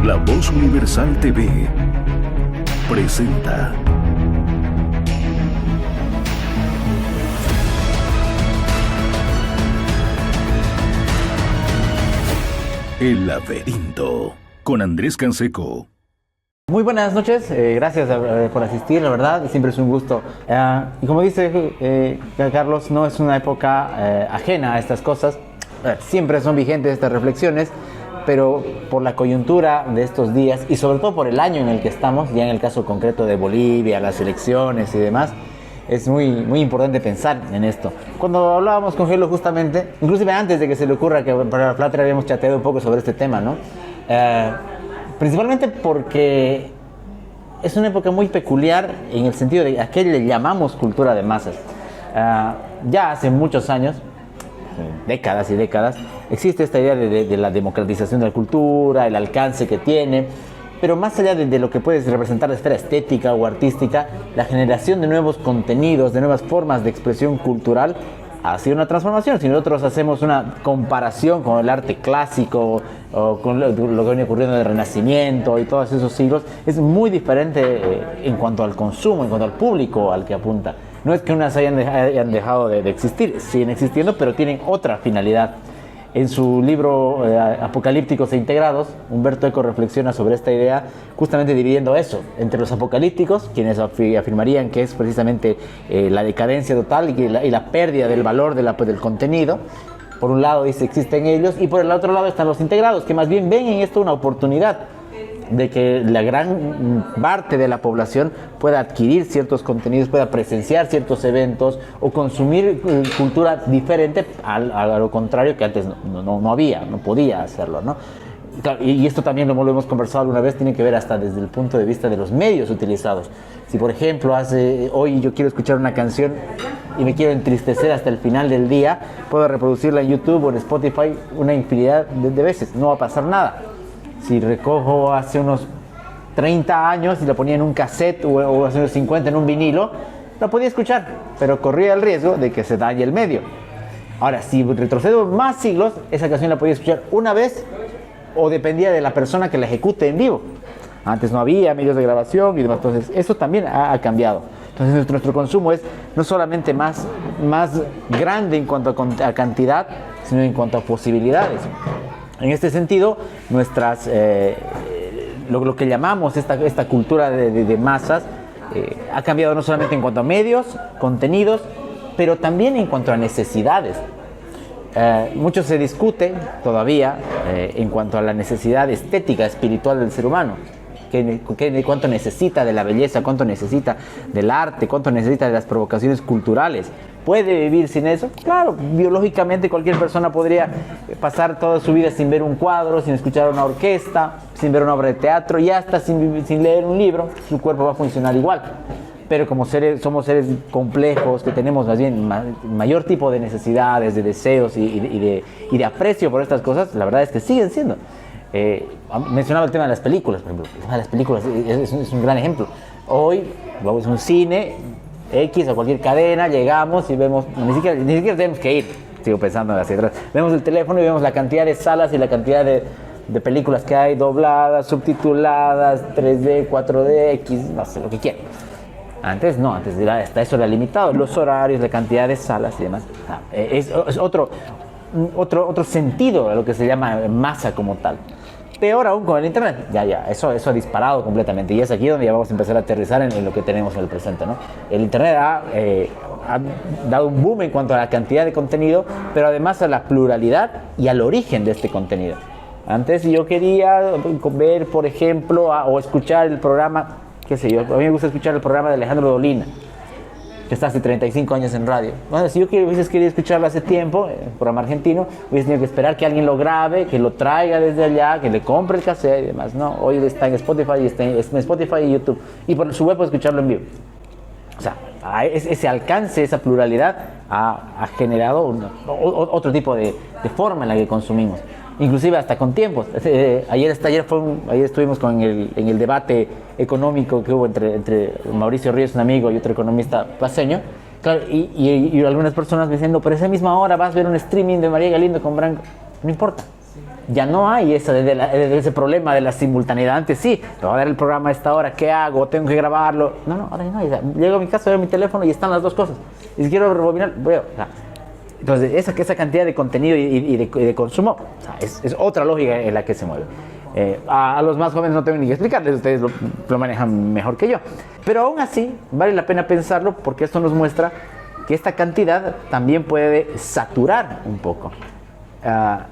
La Voz Universal TV presenta El Laberinto con Andrés Canseco. Muy buenas noches, gracias por asistir, la verdad, siempre es un gusto. Y como dice Carlos, no es una época ajena a estas cosas, siempre son vigentes estas reflexiones, pero por la coyuntura de estos días y sobre todo por el año en el que estamos, ya en el caso concreto de Bolivia, las elecciones y demás, es muy importante pensar en esto. Cuando hablábamos con Gelo justamente, inclusive antes de que se le ocurra que para la Plata habíamos chateado un poco sobre este tema, ¿no? Principalmente porque es una época muy peculiar en el sentido de a qué le llamamos cultura de masas. Ya hace muchos años, décadas y décadas, existe esta idea de la democratización de la cultura, el alcance que tiene, pero más allá de lo que puede representar la esfera estética o artística, la generación de nuevos contenidos, de nuevas formas de expresión cultural ha sido una transformación. Si nosotros hacemos una comparación con el arte clásico o con lo que viene ocurriendo en el Renacimiento y todos esos siglos, es muy diferente en cuanto al consumo, en cuanto al público al que apunta. No es que unas hayan dejado de existir, siguen existiendo, pero tienen otra finalidad. En su libro Apocalípticos e Integrados, Humberto Eco reflexiona sobre esta idea, justamente dividiendo eso entre los apocalípticos, quienes afirmarían que es precisamente la decadencia total y la pérdida del valor del contenido. Por un lado dice existen ellos, y por el otro lado están los integrados, que más bien ven en esto una oportunidad de que la gran parte de la población pueda adquirir ciertos contenidos, pueda presenciar ciertos eventos o consumir cultura diferente a lo contrario que antes no había, no podía hacerlo, ¿no? Y esto también lo hemos conversado alguna vez, tiene que ver hasta desde el punto de vista de los medios utilizados. Si por ejemplo hoy yo quiero escuchar una canción y me quiero entristecer hasta el final del día, puedo reproducirla en YouTube o en Spotify una infinidad de veces, no va a pasar nada. Si recojo hace unos 30 años y la ponía en un cassette o hace unos 50 en un vinilo, la podía escuchar, pero corría el riesgo de que se dañe el medio. Ahora, si retrocedo más siglos, esa canción la podía escuchar una vez o dependía de la persona que la ejecute en vivo. Antes no había medios de grabación y demás, entonces eso también ha cambiado. Entonces nuestro consumo es no solamente más grande en cuanto a cantidad, sino en cuanto a posibilidades. En este sentido, lo que llamamos esta cultura de masas ha cambiado no solamente en cuanto a medios, contenidos, pero también en cuanto a necesidades. Mucho se discute todavía en cuanto a la necesidad estética, espiritual del ser humano. Cuánto necesita de la belleza, cuánto necesita del arte, cuánto necesita de las provocaciones culturales. ¿Puede vivir sin eso? Claro, biológicamente cualquier persona podría pasar toda su vida sin ver un cuadro, sin escuchar una orquesta, sin ver una obra de teatro y hasta sin leer un libro, su cuerpo va a funcionar igual. Pero como somos seres complejos, que tenemos más bien mayor tipo de necesidades, de deseos y de aprecio por estas cosas, la verdad es que siguen siendo. Mencionaba el tema de las películas, por ejemplo. Las películas es un gran ejemplo. Hoy vamos a un cine X o cualquier cadena, llegamos y vemos, ni siquiera tenemos que ir, sigo pensando hacia atrás, vemos el teléfono y vemos la cantidad de salas y la cantidad de películas que hay, dobladas, subtituladas, 3D, 4D, X, no sé, lo que quieran. Antes no, hasta eso era limitado, los horarios, la cantidad de salas y demás. Es otro sentido a lo que se llama masa como tal. Peor aún con el internet, eso ha disparado completamente y es aquí donde ya vamos a empezar a aterrizar en lo que tenemos en el presente, ¿no? El internet ha dado un boom en cuanto a la cantidad de contenido, pero además a la pluralidad y al origen de este contenido. Antes yo quería ver, por ejemplo, o escuchar el programa, qué sé yo, a mí me gusta escuchar el programa de Alejandro Dolina, que está hace 35 años en radio. Bueno, si yo hubiese querido escucharlo hace tiempo, el programa argentino, hubiese tenido que esperar que alguien lo grabe, que lo traiga desde allá, que le compre el cassette y demás. No, hoy está en Spotify, y YouTube. Y por su web puede escucharlo en vivo. O sea, ese alcance, esa pluralidad ha generado otro tipo de forma en la que consumimos. Inclusive hasta con tiempos. Ayer estuvimos en el debate económico que hubo entre Mauricio Ríos, un amigo, y otro economista paceño. Claro, y algunas personas me dicen, no, pero esa misma hora vas a ver un streaming de María Galindo con Branco. No importa. ya no hay de ese problema de la simultaneidad. Antes sí, te va a dar el programa a esta hora, ¿qué hago? Tengo que grabarlo. No, ahora ya no hay. O sea, llego a mi casa, veo mi teléfono y están las dos cosas. Y si quiero rebobinar, veo. O sea, entonces, esa cantidad de contenido y de consumo, o sea, es otra lógica en la que se mueve. A los más jóvenes no tengo ni que explicarles, ustedes lo manejan mejor que yo. Pero aún así, vale la pena pensarlo porque esto nos muestra que esta cantidad también puede saturar un poco.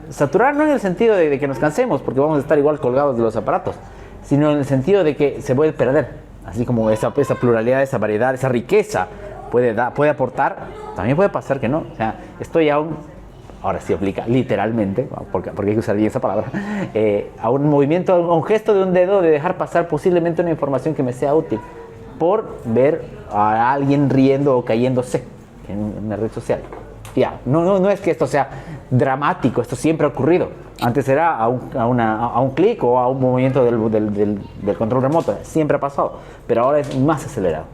Saturar no en el sentido de que nos cansemos, porque vamos a estar igual colgados de los aparatos, sino en el sentido de que se puede perder. Así como esa pluralidad, esa variedad, esa riqueza puede aportar, también puede pasar que no. O sea, estoy aún, ahora sí aplica literalmente, porque hay que usar bien esa palabra, a un movimiento, a un gesto de un dedo de dejar pasar posiblemente una información que me sea útil por ver a alguien riendo o cayéndose en una red social. Ya, no es que esto sea dramático, esto siempre ha ocurrido. Antes era a un clic o a un movimiento del control remoto, siempre ha pasado, pero ahora es más acelerado.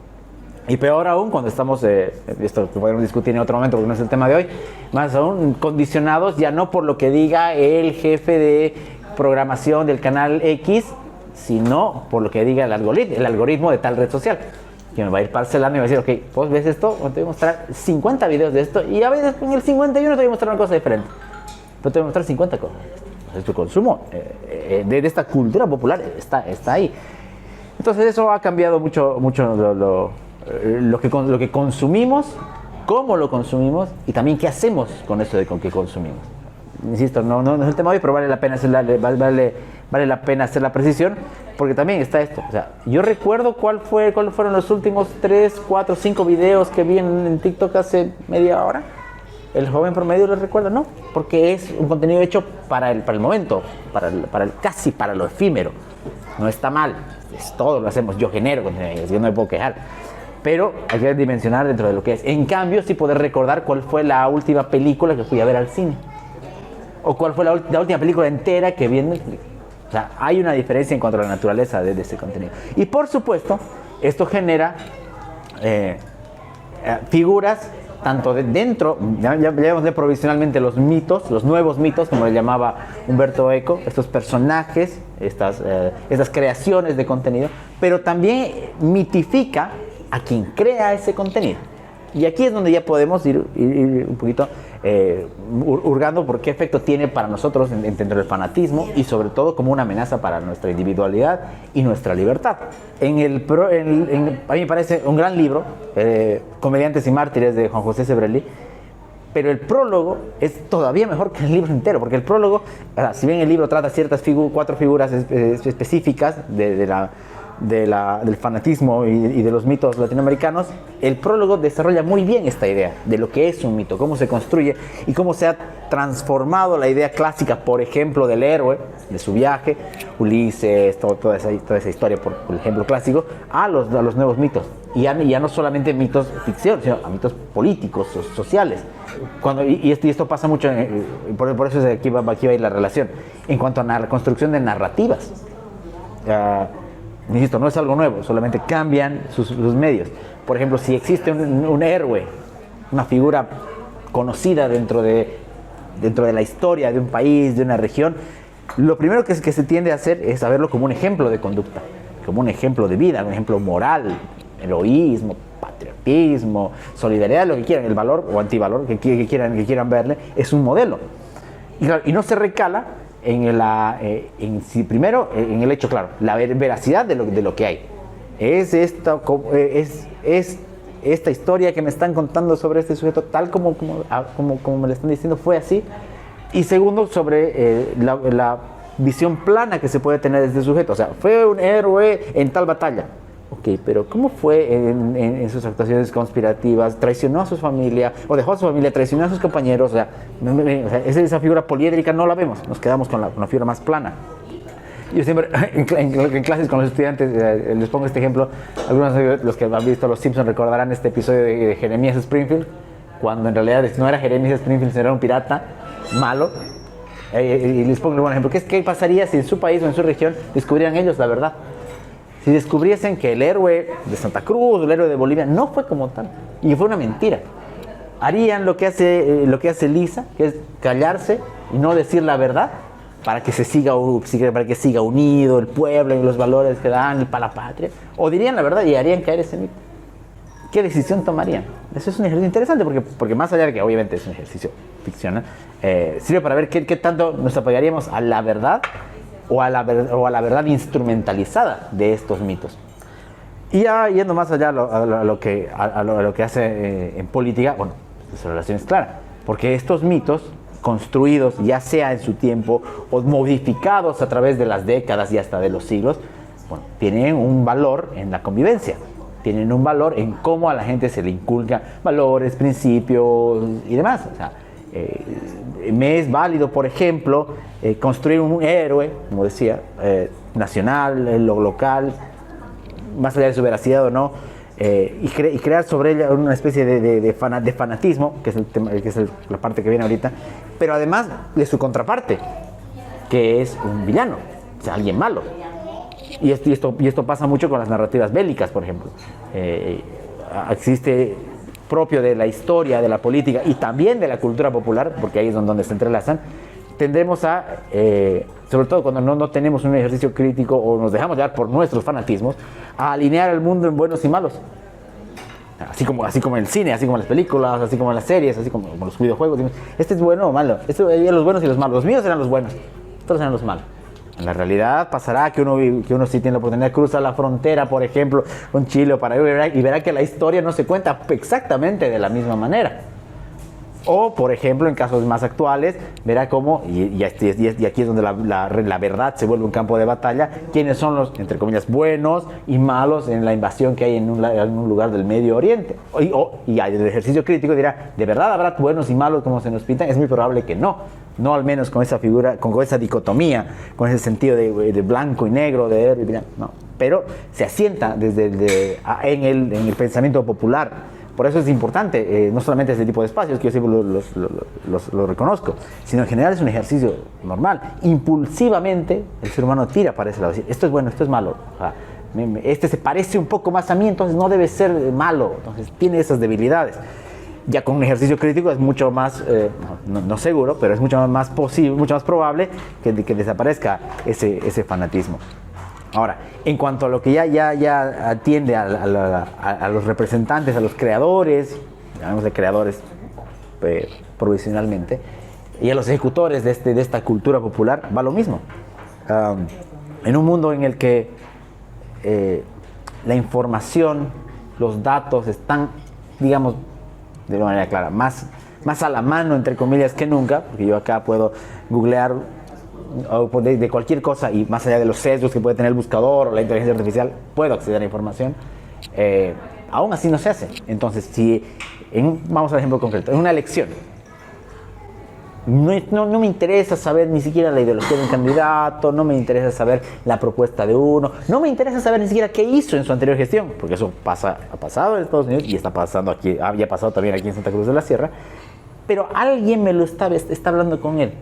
Y peor aún cuando estamos, esto que podemos discutir en otro momento porque no es el tema de hoy, más aún condicionados ya no por lo que diga el jefe de programación del canal X, sino por lo que diga el algoritmo de tal red social. Que me va a ir parcelando y me va a decir, ok, vos ves esto, te voy a mostrar 50 videos de esto y a veces en el 51 te voy a mostrar una cosa diferente. Pero te voy a mostrar 50 cosas. Tu consumo de esta cultura popular está ahí. Entonces eso ha cambiado mucho lo que consumimos, cómo lo consumimos y también qué hacemos con eso de con que consumimos. Insisto, no es el tema de hoy, pero vale la pena hacer la precisión, porque también está esto. O sea, yo recuerdo cuáles fueron los últimos 3, 4, 5 videos que vi en TikTok hace media hora. ¿El joven promedio lo recuerda? No, porque es un contenido hecho para el momento, casi para lo efímero. No está mal, todo lo hacemos, yo genero contenido, yo no me puedo quejar. Pero hay que dimensionar dentro de lo que es. En cambio, sí poder recordar cuál fue la última película que fui a ver al cine. O cuál fue la última película entera que vi en Netflix. O sea, hay una diferencia en cuanto a la naturaleza de ese contenido. Y por supuesto, esto genera figuras tanto dentro, llamémosle provisionalmente los mitos, los nuevos mitos, como le llamaba Humberto Eco, estos personajes, estas creaciones de contenido, pero también mitifica a quien crea ese contenido. Y aquí es donde ya podemos ir un poquito hurgando por qué efecto tiene para nosotros dentro del fanatismo y sobre todo como una amenaza para nuestra individualidad y nuestra libertad. A mí me parece un gran libro, Comediantes y Mártires, de Juan José Sebrelli, pero el prólogo es todavía mejor que el libro entero, porque el prólogo, si bien el libro trata ciertas 4 figuras específicas del fanatismo y de los mitos latinoamericanos, el prólogo desarrolla muy bien esta idea de lo que es un mito, cómo se construye y cómo se ha transformado la idea clásica, por ejemplo, del héroe, de su viaje, Ulises, toda esa historia, por ejemplo clásico, a los nuevos mitos. Y ya no solamente mitos ficción, sino a mitos políticos, sociales. Y esto pasa mucho, por eso aquí va a ir la relación, en cuanto a la construcción de narrativas. Insisto, no es algo nuevo, solamente cambian sus medios. Por ejemplo, si existe un héroe, una figura conocida dentro de la historia de un país, de una región, lo primero que se tiende a hacer es a verlo como un ejemplo de conducta, como un ejemplo de vida, un ejemplo moral, heroísmo, patriotismo, solidaridad, lo que quieran, el valor o antivalor que quieran verle, es un modelo. Y no se recala primero en el hecho, claro, la veracidad de lo que hay. Es esta historia que me están contando sobre este sujeto, tal como me lo están diciendo, fue así. Y segundo, sobre la visión plana que se puede tener de este sujeto. O sea, fue un héroe en tal batalla. Ok, pero ¿cómo fue en sus actuaciones conspirativas? ¿Traicionó a su familia? ¿O dejó a su familia? ¿Traicionó a sus compañeros? O sea, esa figura poliédrica no la vemos. Nos quedamos con la figura más plana. Yo siempre, en clases con los estudiantes, les pongo este ejemplo. Algunos de los que han visto Los Simpsons recordarán este episodio de Jeremías Springfield, cuando en realidad no era Jeremías Springfield, sino era un pirata malo. Y les pongo un buen ejemplo. ¿Qué pasaría si en su país o en su región descubrieran ellos la verdad? Si descubriesen que el héroe de Santa Cruz, el héroe de Bolivia, no fue como tal, y fue una mentira, harían lo que hace Lisa, que es callarse y no decir la verdad. para que para que siga unido el pueblo y los valores que dan para la patria, o dirían la verdad y harían caer ese mito. ¿Qué decisión tomarían? Eso es un ejercicio interesante porque más allá de que obviamente es un ejercicio ficcional, sirve para ver qué tanto nos apoyaríamos a la verdad o a la verdad instrumentalizada de estos mitos. Y ya yendo más allá a lo que hace en política, bueno, su relación es clara, porque estos mitos construidos ya sea en su tiempo o modificados a través de las décadas y hasta de los siglos, bueno, tienen un valor en la convivencia, tienen un valor en cómo a la gente se le inculcan valores, principios y demás. O sea, me es válido, por ejemplo, construir un héroe, como decía, nacional, local, más allá de su veracidad o no, y crear sobre ella una especie de fanatismo, que es la parte que viene ahorita, pero además de su contraparte, que es un villano, o sea, alguien malo. Y esto pasa mucho con las narrativas bélicas, por ejemplo. Existe propio de la historia, de la política y también de la cultura popular, porque ahí es donde se entrelazan, tendemos a, sobre todo cuando no tenemos un ejercicio crítico o nos dejamos llevar por nuestros fanatismos, a alinear el mundo en buenos y malos. Así como en el cine, así como en las películas, así como en las series, así como los videojuegos. Este es bueno o malo. Hay los buenos y los malos. Los míos eran los buenos, otros eran los malos. En la realidad pasará que uno sí tiene la oportunidad de cruzar la frontera, por ejemplo, con Chile o Paraguay, y verá que la historia no se cuenta exactamente de la misma manera. O, por ejemplo, en casos más actuales, verá cómo, y aquí es donde la verdad se vuelve un campo de batalla, quiénes son los, entre comillas, buenos y malos en la invasión que hay en un lugar del Medio Oriente. Y el ejercicio crítico dirá, ¿de verdad habrá buenos y malos como se nos pintan? Es muy probable que no al menos con esa figura, con esa dicotomía, con ese sentido de blanco y negro, de héroe y villano, no. Pero se asienta en el pensamiento popular. Por eso es importante, no solamente este tipo de espacios, que yo siempre lo reconozco, sino en general es un ejercicio normal. Impulsivamente el ser humano tira para ese lado, decir, esto es bueno, esto es malo. O sea, este se parece un poco más a mí, entonces no debe ser malo, entonces tiene esas debilidades. Ya con un ejercicio crítico es mucho más, no seguro, pero es mucho más posible, mucho más probable que desaparezca ese fanatismo. Ahora, en cuanto a lo que ya atiende a los representantes, a los creadores, llamémosle creadores provisionalmente, y a los ejecutores de esta cultura popular, va lo mismo. En un mundo en el que la información, los datos están, digamos, de una manera clara, más a la mano, entre comillas, que nunca, porque yo acá puedo googlear de cualquier cosa y más allá de los sesgos que puede tener el buscador o la inteligencia artificial, puedo acceder a la información. Aún así no se hace. Entonces, vamos al ejemplo concreto, en una elección, no me interesa saber ni siquiera la ideología de un candidato, no me interesa saber la propuesta de uno, no me interesa saber ni siquiera qué hizo en su anterior gestión, porque eso ha pasado en Estados Unidos y está pasando aquí, había pasado también aquí en Santa Cruz de la Sierra, pero alguien me lo está hablando con él.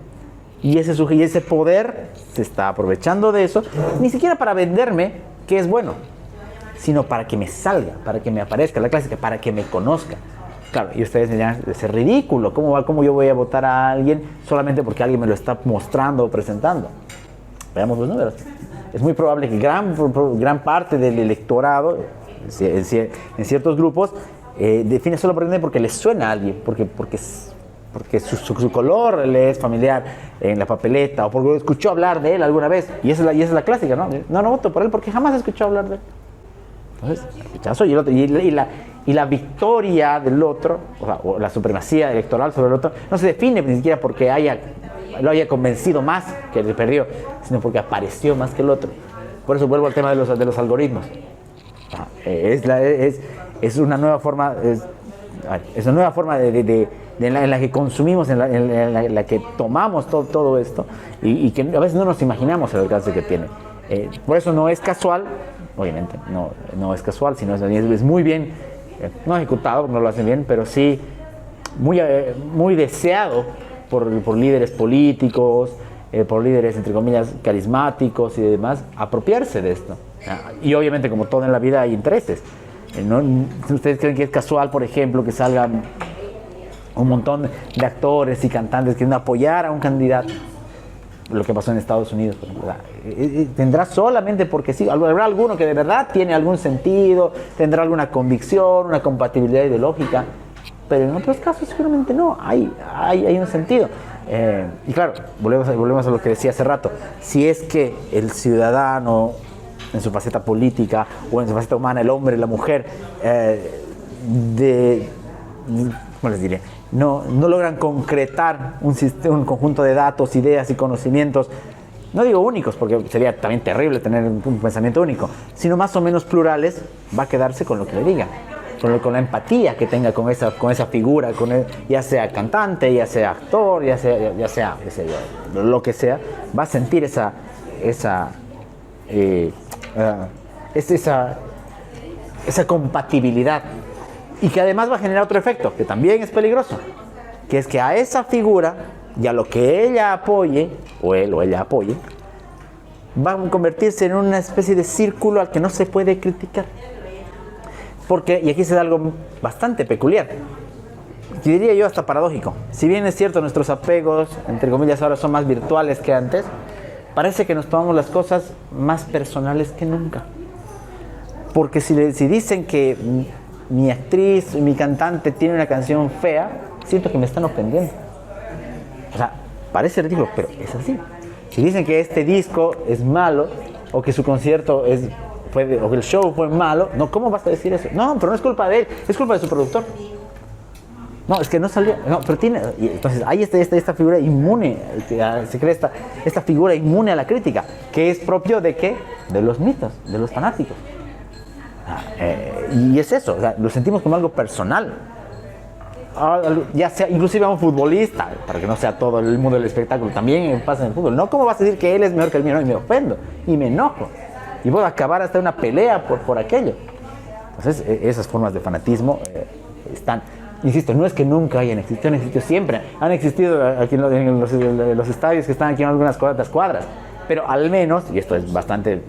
Y ese poder se está aprovechando de eso, ni siquiera para venderme que es bueno, sino para que me salga, para que me aparezca la clásica, para que me conozca. Claro, y ustedes me dirán, es ridículo, ¿cómo yo voy a votar a alguien solamente porque alguien me lo está mostrando o presentando? Veamos los números. Es muy probable que gran parte del electorado, en ciertos grupos, define solo por porque les suena a alguien, porque su color le es familiar en la papeleta o porque escuchó hablar de él alguna vez. Y esa es la clásica, ¿no? No voto por él porque jamás escuchó hablar de él. Entonces, el rechazo y el otro. Y la victoria del otro, o la supremacía electoral sobre el otro, no se define ni siquiera porque lo haya convencido más que el que perdió, sino porque apareció más que el otro. Por eso vuelvo al tema de los algoritmos. Es una nueva forma, es una nueva forma en la que consumimos, en la que tomamos todo esto y que a veces no nos imaginamos el alcance que tiene. Por eso no es casual, obviamente, no es casual, sino es muy bien, no ejecutado, no lo hacen bien, pero sí muy deseado por líderes políticos, por líderes, entre comillas, carismáticos y demás, apropiarse de esto. Y obviamente, como todo en la vida, hay intereses. Si ustedes creen que es casual, por ejemplo, que salgan un montón de actores y cantantes que quieren apoyar a un candidato, lo que pasó en Estados Unidos, por ejemplo. Tendrá solamente porque sí, habrá alguno que de verdad tiene algún sentido, tendrá alguna convicción, una compatibilidad ideológica, pero en otros casos seguramente no, hay un sentido. Y claro, volvemos a lo que decía hace rato, si es que el ciudadano en su faceta política o en su faceta humana, el hombre y la mujer, ¿cómo les diré? No logran concretar un conjunto de datos, ideas y conocimientos, no digo únicos, porque sería también terrible tener un pensamiento único, sino más o menos plurales, va a quedarse con lo que le digan, con la empatía que tenga con esa figura, ya sea cantante, ya sea actor, ya sea qué sé yo, lo que sea, va a sentir esa compatibilidad. Y que además va a generar otro efecto, que también es peligroso, que es que a esa figura, y a lo que ella apoye, o él o ella apoye, va a convertirse en una especie de círculo al que no se puede criticar. Porque, y aquí se da algo bastante peculiar, que diría yo hasta paradójico. Si bien es cierto, nuestros apegos, entre comillas, ahora son más virtuales que antes, parece que nos tomamos las cosas más personales que nunca. Porque si dicen que mi actriz, mi cantante tiene una canción fea, siento que me están ofendiendo. O sea, parece ridículo, pero es así. Si dicen que este disco es malo, o que su concierto o que el show fue malo, no, ¿cómo vas a decir eso? No, pero no es culpa de él, es culpa de su productor. No, es que no salió, no, pero tiene, y entonces hay esta figura inmune, se crea esta figura inmune a la crítica, que es propio de ¿qué? De los mitos, de los fanáticos. Y es eso, o sea, lo sentimos como algo personal. Ya sea inclusive a un futbolista, para que no sea todo el mundo del espectáculo, también pasa en el fútbol. No, ¿cómo vas a decir que él es mejor que el mío? No, y me ofendo, y me enojo, y voy a acabar hasta una pelea por aquello. Entonces, esas formas de fanatismo están, insisto, no es que nunca hayan existido, han existido siempre. Han existido aquí en los estadios que están aquí en algunas cuadras. Pero al menos, y esto es bastante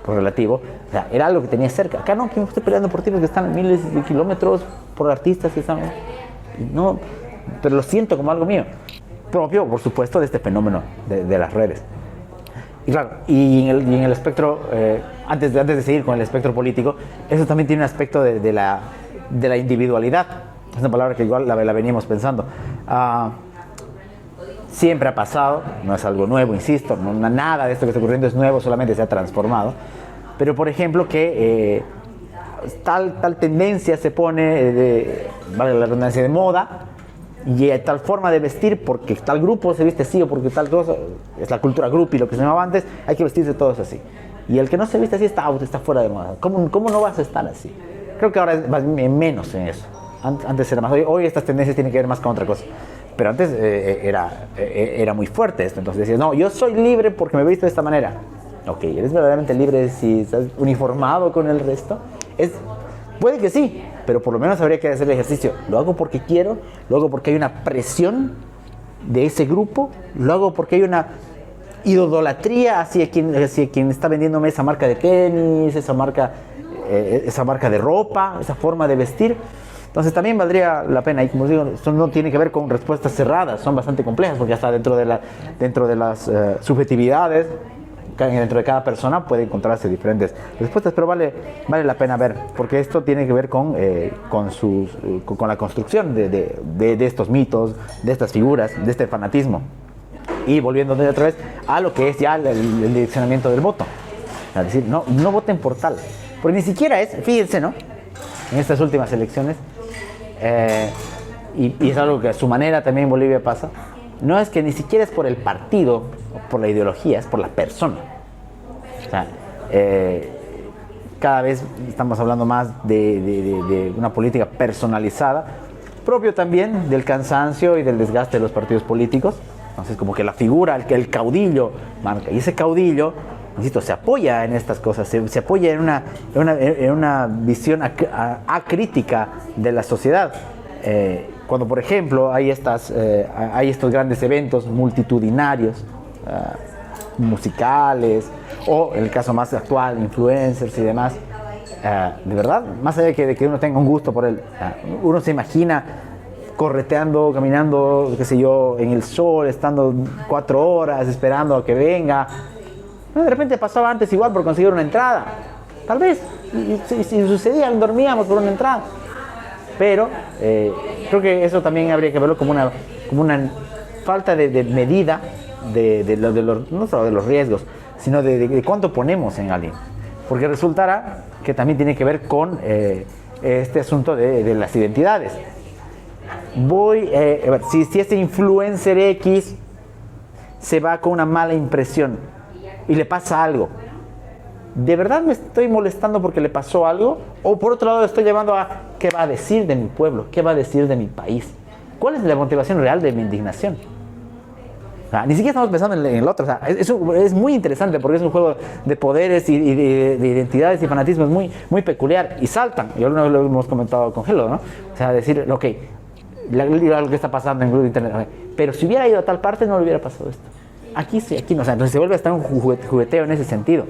relativo, o sea, era algo que tenía cerca. Acá no, que me estoy peleando por tipos que están a miles de kilómetros, por artistas que están... No, pero lo siento como algo mío. Propio, por supuesto, de este fenómeno de las redes. Y claro, y en el espectro, antes de seguir con el espectro político, eso también tiene un aspecto de la individualidad. Es una palabra que igual la veníamos pensando. Siempre ha pasado, no es algo nuevo, insisto, nada de esto que está ocurriendo es nuevo, solamente se ha transformado. Pero, por ejemplo, que tal tendencia se pone, vale la redundancia, de moda, y hay tal forma de vestir porque tal grupo se viste así o porque tal cosa, es la cultura groupie, lo que se llamaba antes, hay que vestirse todos así. Y el que no se viste así está fuera de moda. ¿Cómo no vas a estar así? Creo que ahora es menos en eso. Antes era más. Hoy estas tendencias tienen que ver más con otra cosa. Pero antes era muy fuerte esto. Entonces decías, no, yo soy libre porque me he visto de esta manera. Ok, ¿eres verdaderamente libre si estás uniformado con el resto? Puede que sí, pero por lo menos habría que hacer el ejercicio. ¿Lo hago porque quiero? ¿Lo hago porque hay una presión de ese grupo? ¿Lo hago porque hay una idolatría hacia quien está vendiéndome esa marca de tenis, esa marca de ropa, esa forma de vestir? Entonces también valdría la pena, y como digo, esto no tiene que ver con respuestas cerradas, son bastante complejas, porque hasta dentro de las subjetividades, dentro de cada persona puede encontrarse diferentes respuestas, pero vale la pena ver, porque esto tiene que ver con la construcción de estos mitos, de estas figuras, de este fanatismo. Y volviendo otra vez a lo que es ya el direccionamiento del voto. Es decir, no voten por tal, porque ni siquiera fíjense, ¿no? En estas últimas elecciones, y es algo que a su manera también en Bolivia pasa, no es que ni siquiera es por el partido o por la ideología, es por la persona. O sea, cada vez estamos hablando más de una política personalizada, propio también del cansancio y del desgaste de los partidos políticos. Entonces, como que la figura, el caudillo marca, y ese caudillo, insisto, se apoya en estas cosas, se apoya en una visión acrítica de la sociedad. Cuando, por ejemplo, hay estos grandes eventos multitudinarios, musicales, o en el caso más actual, influencers y demás, de verdad, más allá de que uno tenga un gusto por él, uno se imagina correteando, caminando, qué sé yo, en el sol, estando 4 horas esperando a que venga. De repente pasaba antes igual por conseguir una entrada. Tal vez, y sucedía, dormíamos por una entrada. Pero creo que eso también habría que verlo como una falta de medida no solo de los riesgos, sino de cuánto ponemos en alguien. Porque resultará que también tiene que ver con este asunto de las identidades. Si este influencer X se va con una mala impresión y le pasa algo, ¿de verdad me estoy molestando porque le pasó algo? O por otro lado lo estoy llevando a ¿qué va a decir de mi pueblo? ¿Qué va a decir de mi país? ¿Cuál es la motivación real de mi indignación? O sea, ni siquiera estamos pensando en el otro. O sea, es muy interesante porque es un juego de poderes y de identidades y fanatismos muy, muy peculiar y saltan. Y alguna vez lo hemos comentado con Gelo, ¿no? O sea, decir, ok, lo que está pasando en el grupo de internet. Okay, pero si hubiera ido a tal parte no le hubiera pasado esto. Aquí sí, aquí no. O sea, entonces se vuelve hasta un jugueteo en ese sentido.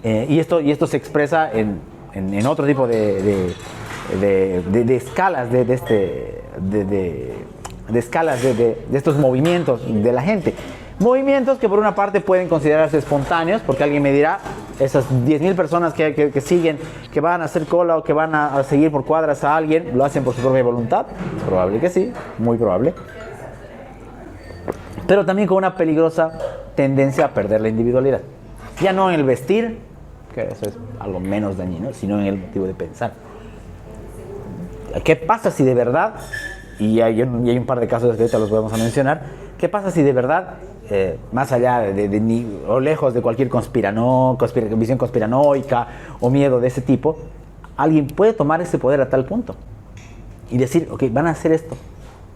Y esto se expresa en otro tipo de escalas de escalas de estos movimientos de la gente. Movimientos que por una parte pueden considerarse espontáneos, porque alguien me dirá, esas 10.000 personas que siguen, que van a hacer cola o que van a seguir por cuadras a alguien, ¿lo hacen por su propia voluntad? Es probable que sí, muy probable. Pero también con una peligrosa tendencia a perder la individualidad. Ya no en el vestir, que eso es algo menos dañino, sino en el motivo de pensar. ¿Qué pasa si de verdad, y hay un par de casos que ahorita los vamos a mencionar, qué pasa si de verdad, más allá o lejos de cualquier visión conspiranoica o miedo de ese tipo, alguien puede tomar ese poder a tal punto y decir, ok, van a hacer esto,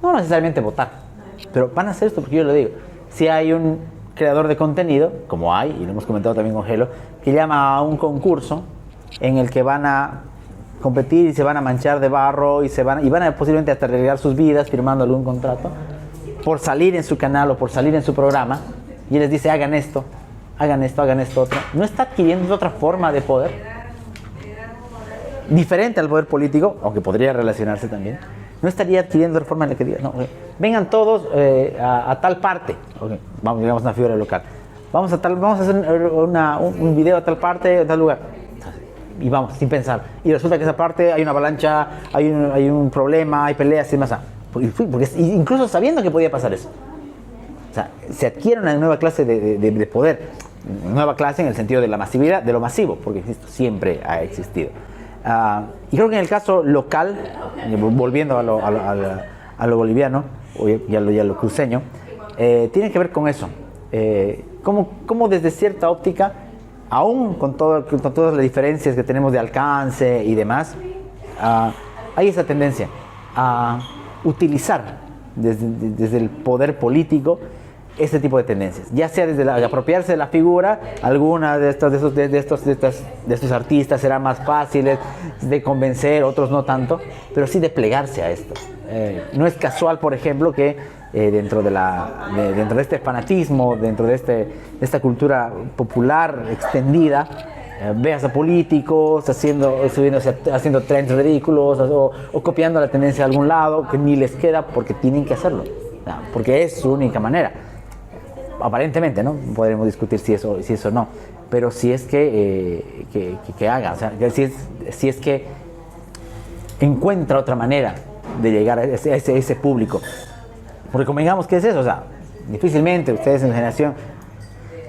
no necesariamente votar, pero van a hacer esto porque yo lo digo, si hay un creador de contenido, como hay, y lo hemos comentado también con Gelo, que llama a un concurso en el que van a competir y se van a manchar de barro y van a posiblemente hasta arriesgar sus vidas firmando algún contrato por salir en su canal o por salir en su programa, y les dice hagan esto otro, no está adquiriendo otra forma de poder diferente al poder político, aunque podría relacionarse también. No estaría adquiriendo otra forma en la que diga, no, vengan todos a tal parte, okay, vamos, digamos una figura local, vamos a hacer un video a tal parte, a tal lugar, y vamos, sin pensar, y resulta que esa parte hay una avalancha, hay un problema, hay peleas y demás, porque incluso sabiendo que podía pasar eso, o sea, se adquiere una nueva clase de poder, nueva clase en el sentido de la masividad, de lo masivo, porque insisto, siempre ha existido. Y creo que en el caso local, volviendo a lo boliviano y a lo cruceño, tiene que ver con eso, cómo desde cierta óptica, aún con todas las diferencias que tenemos de alcance y demás, hay esa tendencia a utilizar desde el poder político este tipo de tendencias, ya sea desde apropiarse de la figura. Algunas de estos artistas serán más fáciles de convencer, otros no tanto, pero sí de plegarse a esto. No es casual, por ejemplo, que dentro de este fanatismo, dentro de esta cultura popular extendida, veas a políticos haciendo trends ridículos o copiando la tendencia de algún lado que ni les queda porque tienen que hacerlo, porque es su única manera. Aparentemente, ¿no? Podremos discutir si eso no, pero si es que haga, o sea, si es que encuentra otra manera de llegar a ese público. Porque como digamos, ¿qué es eso? O sea, difícilmente ustedes en la generación,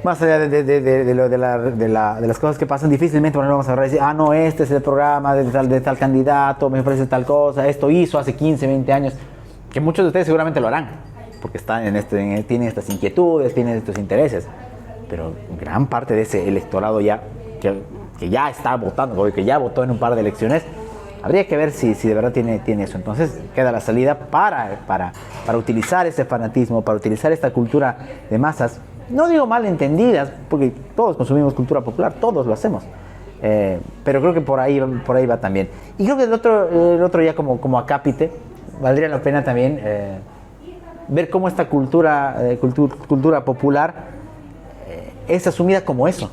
más allá de las cosas que pasan, difícilmente vamos a hablar y decir, no, este es el programa de tal candidato, me ofrece tal cosa, esto hizo hace 15, 20 años, que muchos de ustedes seguramente lo harán, porque tienen estas inquietudes, tienen estos intereses, pero gran parte de ese electorado que ya está votando, o que ya votó en un par de elecciones, habría que ver si de verdad tiene eso. Entonces queda la salida para utilizar ese fanatismo, para utilizar esta cultura de masas, no digo mal entendidas, porque todos consumimos cultura popular, todos lo hacemos, pero creo que por ahí va también. Y creo que el otro ya como acápite, valdría la pena también ver cómo esta cultura popular es asumida como eso.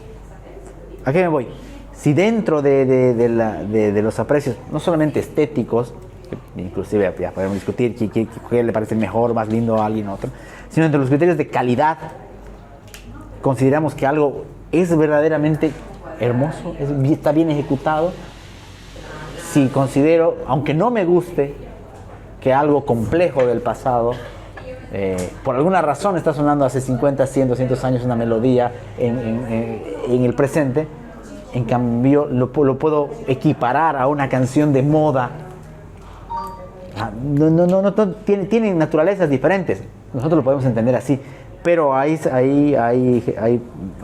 ¿A qué me voy? Si dentro de los aprecios, no solamente estéticos, que inclusive ya podemos discutir qué le parece mejor, más lindo a alguien o otro, sino entre los criterios de calidad. Consideramos que algo es verdaderamente hermoso, está bien ejecutado. Si considero, aunque no me guste, que algo complejo del pasado, por alguna razón está sonando hace 50, 100, 200 años una melodía en el presente, en cambio lo puedo equiparar a una canción de moda. No tienen naturalezas diferentes. Nosotros lo podemos entender así, pero hay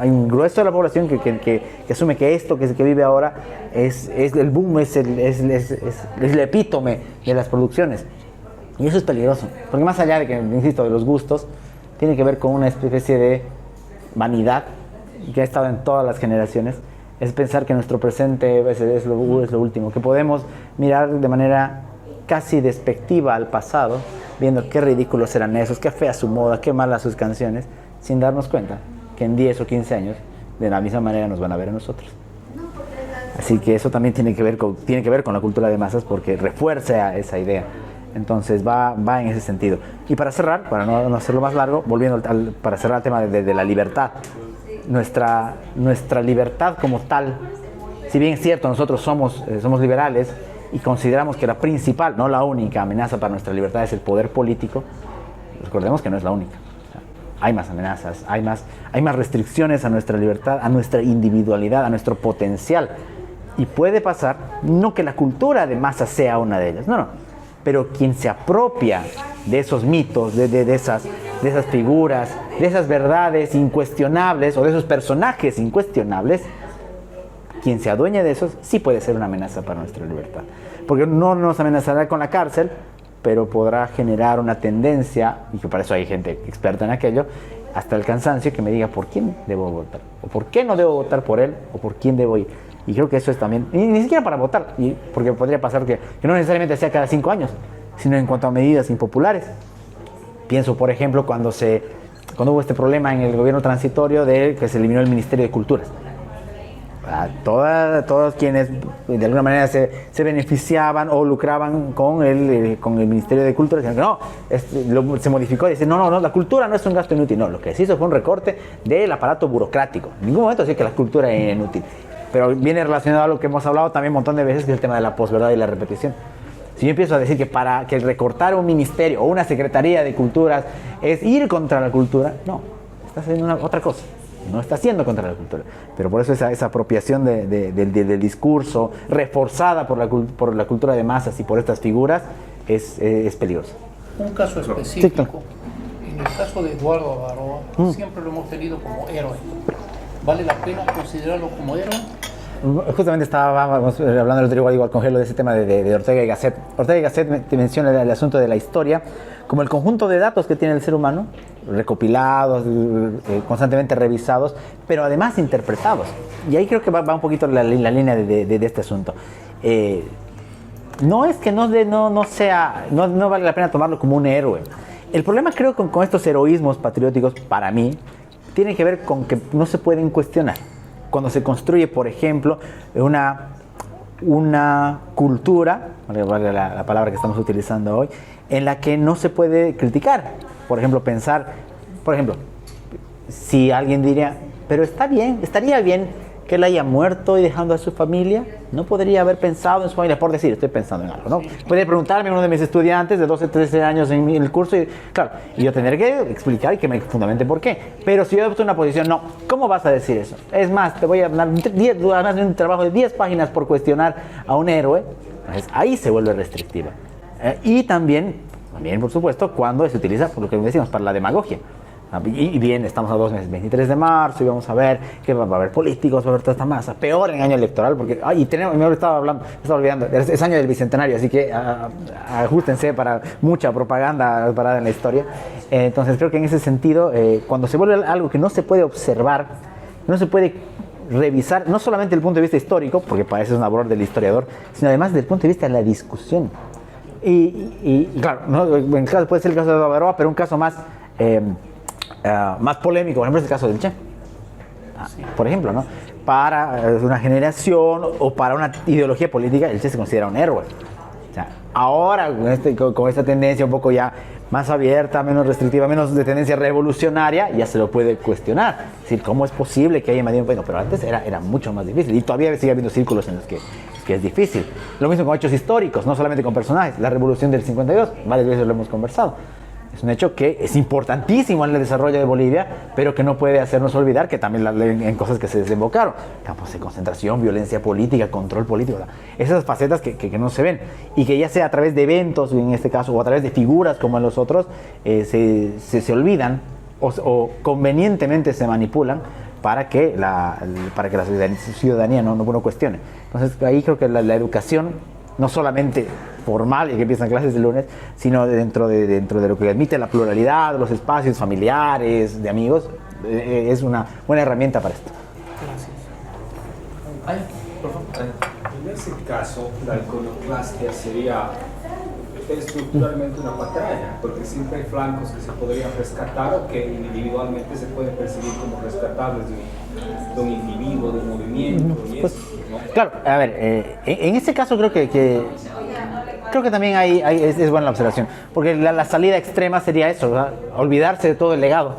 un grueso de la población que asume que esto que vive ahora es el boom, es el epítome de las producciones. Y eso es peligroso, porque más allá de que, insisto, de los gustos, tiene que ver con una especie de vanidad que ha estado en todas las generaciones. Es pensar que nuestro presente es lo último, que podemos mirar de manera casi despectiva al pasado, viendo qué ridículos eran esos, qué fea su moda, qué malas sus canciones, sin darnos cuenta que en 10 o 15 años de la misma manera nos van a ver a nosotros. Así que eso también tiene que ver con la cultura de masas, porque refuerza esa idea. Entonces va en ese sentido. Y para cerrar, para no hacerlo más largo, volviendo para cerrar el tema de la libertad. Nuestra libertad como tal, si bien es cierto, nosotros somos liberales y consideramos que la principal, no la única amenaza para nuestra libertad es el poder político, recordemos que no es la única. O sea, hay más amenazas, hay más restricciones a nuestra libertad, a nuestra individualidad, a nuestro potencial. Y puede pasar, no que la cultura de masas sea una de ellas, no. Pero quien se apropia de esos mitos, de esas figuras, de esas verdades incuestionables o de esos personajes incuestionables, quien se adueña de esos sí puede ser una amenaza para nuestra libertad. Porque no nos amenazará con la cárcel, pero podrá generar una tendencia, y que para eso hay gente experta en aquello, hasta el cansancio, que me diga por quién debo votar, o por qué no debo votar por él, o por quién debo ir. Y creo que eso es también, ni siquiera para votar, porque podría pasar que no necesariamente sea cada 5 años, sino en cuanto a medidas impopulares. Pienso, por ejemplo, cuando hubo este problema en el gobierno transitorio de que se eliminó el Ministerio de Culturas. Todos quienes de alguna manera se beneficiaban o lucraban con el Ministerio de Cultura decían que no, se modificó y dicen no, la cultura no es un gasto inútil. No, lo que se hizo fue un recorte del aparato burocrático. En ningún momento decía que la cultura es inútil. Pero viene relacionado a lo que hemos hablado también un montón de veces, que es el tema de la posverdad y la repetición. Si yo empiezo a decir que para que recortar un ministerio o una secretaría de culturas es ir contra la cultura, no, está haciendo otra cosa, no está haciendo contra la cultura. Pero por eso esa apropiación del discurso reforzada por la cultura de masas y por estas figuras es peligrosa. Un caso específico, en el caso de Eduardo Avaroa, siempre lo hemos tenido como héroe. ¿Vale la pena considerarlo como héroe? Justamente estábamos hablando el otro día igual con Gelo de ese tema de Ortega y Gasset. Ortega y Gasset te menciona el asunto de la historia como el conjunto de datos que tiene el ser humano, recopilados, constantemente revisados, pero además interpretados. Y ahí creo que va un poquito la línea de este asunto. No es que no vale la pena tomarlo como un héroe. El problema creo con estos heroísmos patrióticos, para mí, tiene que ver con que no se pueden cuestionar. Cuando se construye, por ejemplo, una cultura, vale la palabra que estamos utilizando hoy, en la que no se puede criticar. Por ejemplo, si alguien diría, pero estaría bien que él haya muerto y dejando a su familia, no podría haber pensado en su familia, por decir, estoy pensando en algo, ¿no? Podría preguntarme a uno de mis estudiantes de 12, 13 años en el curso y yo tendré que explicar y que me fundamente por qué. Pero si yo adopto una posición, no, ¿cómo vas a decir eso? Es más, te voy a dar además de un trabajo de 10 páginas por cuestionar a un héroe, pues ahí se vuelve restrictiva. Y también, por supuesto, cuando se utiliza, por lo que decíamos, para la demagogia. Y bien, estamos a 2 meses, 23 de marzo, y vamos a ver que va a haber políticos, va a haber toda esta masa, peor en año electoral, porque, me estaba olvidando, es año del Bicentenario, así que ajustense para mucha propaganda parada en la historia. Entonces creo que en ese sentido, cuando se vuelve algo que no se puede observar, no se puede revisar, no solamente desde el punto de vista histórico, porque para eso es una labor del historiador, sino además desde el punto de vista de la discusión. Y claro, ¿no? En el caso, puede ser el caso de Avaroa, pero un caso más polémico, por ejemplo, es el caso del Che. Por ejemplo, ¿no? Para una generación o para una ideología política, el Che se considera un héroe. O sea, ahora con esta tendencia un poco ya más abierta, menos restrictiva, menos de tendencia revolucionaria, ya se lo puede cuestionar. Es decir, ¿cómo es posible que haya invadido un país? No, pero antes era mucho más difícil y todavía sigue habiendo círculos en los que es difícil. Lo mismo con hechos históricos, no solamente con personajes. La revolución del 52, varias veces lo hemos conversado. Es un hecho que es importantísimo en el desarrollo de Bolivia, pero que no puede hacernos olvidar que también en cosas que se desembocaron. Campos de concentración, violencia política, control político. Esas facetas que no se ven. Y que ya sea a través de eventos, en este caso, o a través de figuras como en los otros, se olvidan o convenientemente se manipulan para que la ciudadanía no cuestione. Entonces ahí creo que la educación, no solamente formal y que empiezan clases el lunes, sino dentro de lo que admite la pluralidad, los espacios familiares, de amigos, es una buena herramienta para esto. Gracias. Por favor. En ese caso, la iconoclastia sería estructuralmente una patraña, porque siempre hay flancos que se podrían rescatar o que individualmente se pueden percibir como rescatables de un individuo, de un movimiento. Pues, ¿no? Claro, a ver, en este caso creo que también es buena la observación, porque la salida extrema sería eso, ¿verdad? Olvidarse de todo el legado.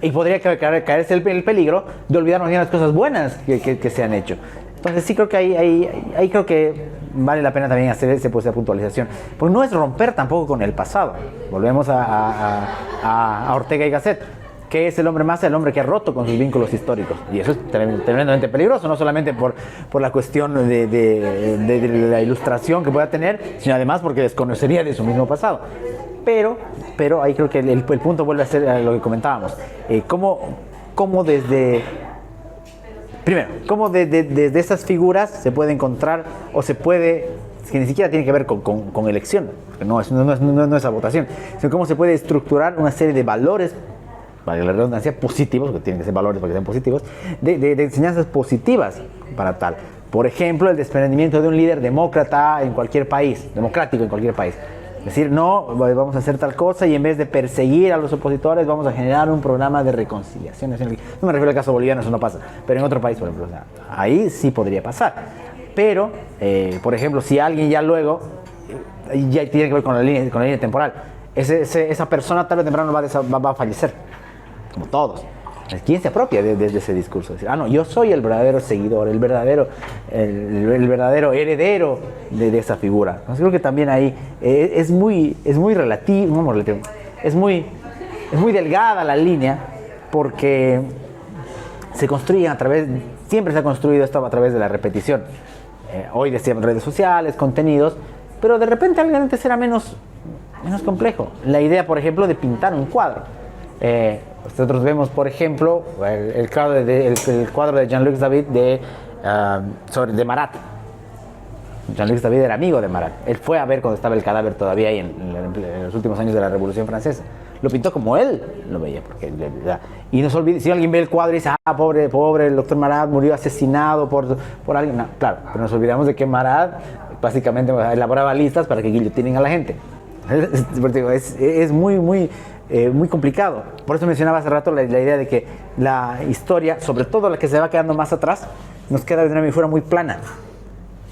Y podría caerse el peligro de olvidarnos de las cosas buenas que se han hecho. Entonces sí creo que ahí creo que vale la pena también hacer esa puntualización. Porque no es romper tampoco con el pasado. Volvemos a Ortega y Gasset, que es el hombre que ha roto con sus vínculos históricos. Y eso es tremendamente peligroso, no solamente por la cuestión de la ilustración que pueda tener, sino además porque desconocería de su mismo pasado. Pero ahí creo que el punto vuelve a ser lo que comentábamos. Cómo desde esas figuras se puede encontrar o se puede, que ni siquiera tiene que ver con elección, no es la votación, sino cómo se puede estructurar una serie de valores, para la redundancia, positivos, que tienen que ser valores para que sean positivos, de enseñanzas positivas para tal. Por ejemplo, el desprendimiento de un líder demócrata en cualquier país, democrático en cualquier país. Es decir, no, vamos a hacer tal cosa y en vez de perseguir a los opositores vamos a generar un programa de reconciliación. No me refiero al caso boliviano, eso no pasa, pero en otro país, por ejemplo, o sea, ahí sí podría pasar. Pero, por ejemplo, si alguien ya luego, ya tiene que ver con la línea temporal, esa persona tarde o temprano va a fallecer, como todos. ¿Quién se apropia de ese discurso? Decir, no, yo soy el verdadero seguidor, el verdadero heredero de esa figura. Entonces creo que también ahí es muy relativo, es muy delgada la línea, porque siempre se ha construido esto a través de la repetición. Hoy decíamos redes sociales, contenidos, pero de repente antes era menos complejo. La idea, por ejemplo, de pintar un cuadro. Nosotros vemos, por ejemplo, el cuadro de Jean-Luc David de Marat. Jean-Luc David era amigo de Marat. Él fue a ver cuando estaba el cadáver todavía ahí en los últimos años de la Revolución Francesa. Lo pintó como él lo veía. Y no se olvide, si alguien ve el cuadro y dice, pobre, el doctor Marat murió asesinado por alguien. No, claro, pero nos olvidamos de que Marat básicamente elaboraba listas para que guillotinen a la gente. Es muy complicado. Por eso mencionaba hace rato la idea de que la historia, sobre todo la que se va quedando más atrás, nos queda de una forma muy plana.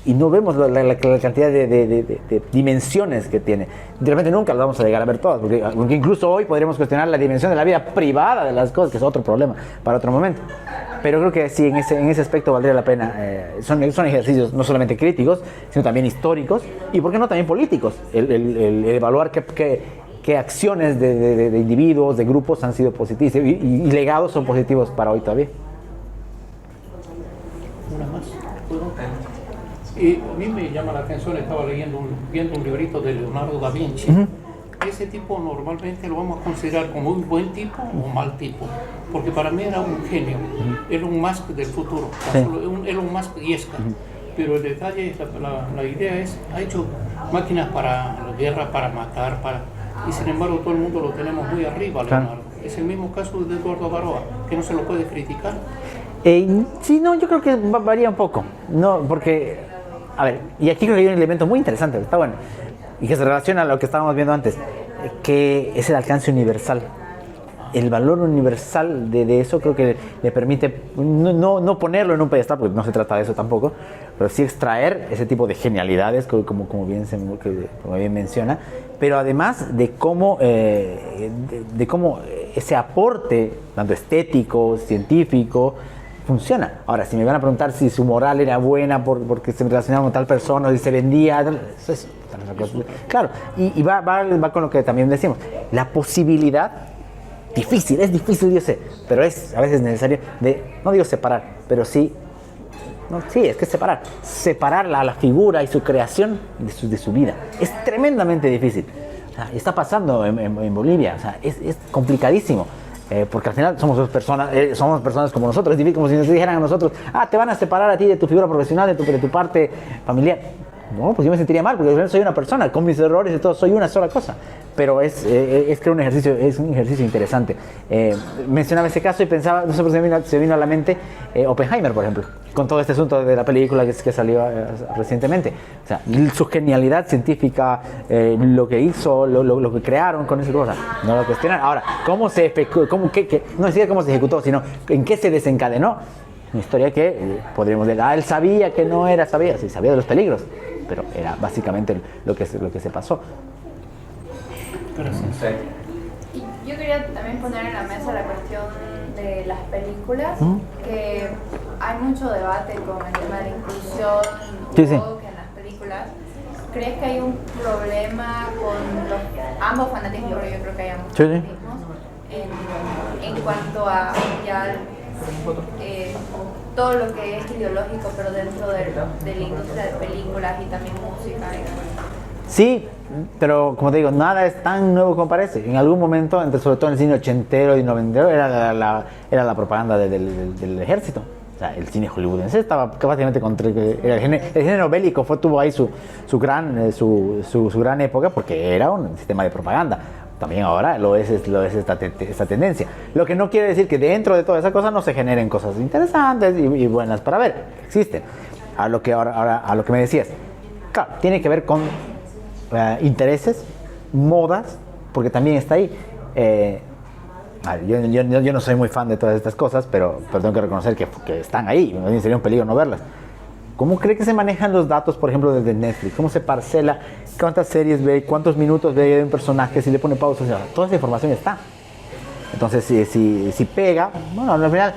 Y no vemos la cantidad de dimensiones que tiene. De repente nunca las vamos a llegar a ver todas, porque incluso hoy podríamos cuestionar la dimensión de la vida privada de las cosas, que es otro problema para otro momento. Pero creo que sí, en ese aspecto valdría la pena. Son ejercicios no solamente críticos, sino también históricos y, ¿por qué no, también políticos? El evaluar qué acciones de individuos, de grupos han sido positivos y legados son positivos para hoy todavía. Una más. A mí me llama la atención, estaba viendo un librito de Leonardo da Vinci. Ese tipo normalmente lo vamos a considerar como un buen tipo o mal tipo, porque para mí era un genio, era un Musk del futuro, Sí. Era un Musk Yesca. Pero el detalle, la idea es, ha hecho máquinas para la guerra, para matar, y sin embargo todo el mundo lo tenemos muy arriba, Leonardo. Claro. Es el mismo caso de Eduardo Baroa, que no se lo puede criticar. Sí, no, yo creo que varía un poco, no, porque, a ver, y aquí creo que hay un elemento muy interesante, está bueno, y que se relaciona a lo que estábamos viendo antes, que es el alcance universal. el valor universal de eso creo que le permite no ponerlo en un pedestal, porque no se trata de eso tampoco, pero sí extraer ese tipo de genialidades, como bien menciona, pero además de cómo ese aporte, tanto estético, científico, funciona. Ahora, si me van a preguntar si su moral era buena porque se relacionaba con tal persona, o si se vendía, eso es otra cosa. Claro, y va con lo que también decimos, la posibilidad, es difícil, yo sé, pero es a veces necesario no digo separar, pero sí, es que separar la figura y su creación de su vida. Es tremendamente difícil. O sea, está pasando en Bolivia, o sea, es complicadísimo. Porque al final somos personas como nosotros. Es difícil, como si nos dijeran a nosotros, te van a separar a ti de tu figura profesional, de tu parte familiar. No, pues yo me sentiría mal, porque yo soy una persona, con mis errores y todo, soy una sola cosa. Pero creo un ejercicio interesante. Mencionaba ese caso y pensaba, no sé por qué se vino a la mente Oppenheimer, por ejemplo, con todo este asunto de la película que salió recientemente. O sea, su genialidad científica, lo que hizo, lo que crearon con esa cosa, no lo cuestionan. Ahora, no decir cómo se ejecutó, sino en qué se desencadenó. Una historia que podríamos decir, él sabía que no era, sí, sabía de los peligros, pero era básicamente lo que se pasó. Yo quería también poner en la mesa la cuestión de las películas, que hay mucho debate con el tema de la inclusión sí. en las películas. ¿Crees que hay un problema con ambos fanatismos? Pero yo creo que hay ambos fanatismos en cuanto a ya todo lo que es ideológico, pero dentro de la industria de películas y también música. Sí, pero como te digo, nada es tan nuevo como parece. En algún momento, sobre todo en el cine ochentero y noventero, era la propaganda del ejército. O sea, el cine hollywoodense estaba básicamente el género bélico tuvo ahí su gran época, porque era un sistema de propaganda. También ahora lo es esta tendencia. Lo que no quiere decir que dentro de toda esa cosa no se generen cosas interesantes y buenas para ver. Existen. A lo que me decías. Claro, tiene que ver con intereses, modas, porque también está ahí. Yo no soy muy fan de todas estas cosas, pero tengo que reconocer que están ahí. Sería un peligro no verlas. ¿Cómo cree que se manejan los datos, por ejemplo, desde Netflix? ¿Cómo se parcela? ¿Cuántas series ve? ¿Cuántos minutos ve de un personaje? Si le pone pausa, toda esa información está. Entonces, si pega, bueno, al final,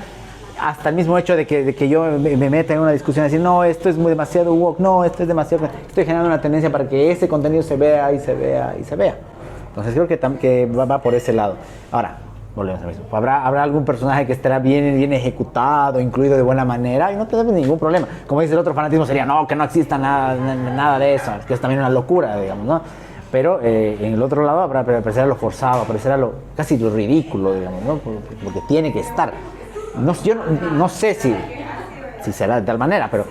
hasta el mismo hecho de que yo me meta en una discusión y decir, no, esto es demasiado woke, no, esto es demasiado... Estoy generando una tendencia para que ese contenido se vea y se vea y se vea. Entonces, creo que va por ese lado. Ahora, volvemos a lo mismo. ¿Habrá algún personaje que estará bien ejecutado, incluido de buena manera? Y no tenemos ningún problema. Como dice el otro fanatismo, sería que no exista nada de eso, que es también una locura, digamos, ¿no? Pero en el otro lado habrá parecer a lo forzado, parecer a casi lo ridículo, digamos, ¿no? Porque tiene que estar. Yo no sé si será de tal manera, pero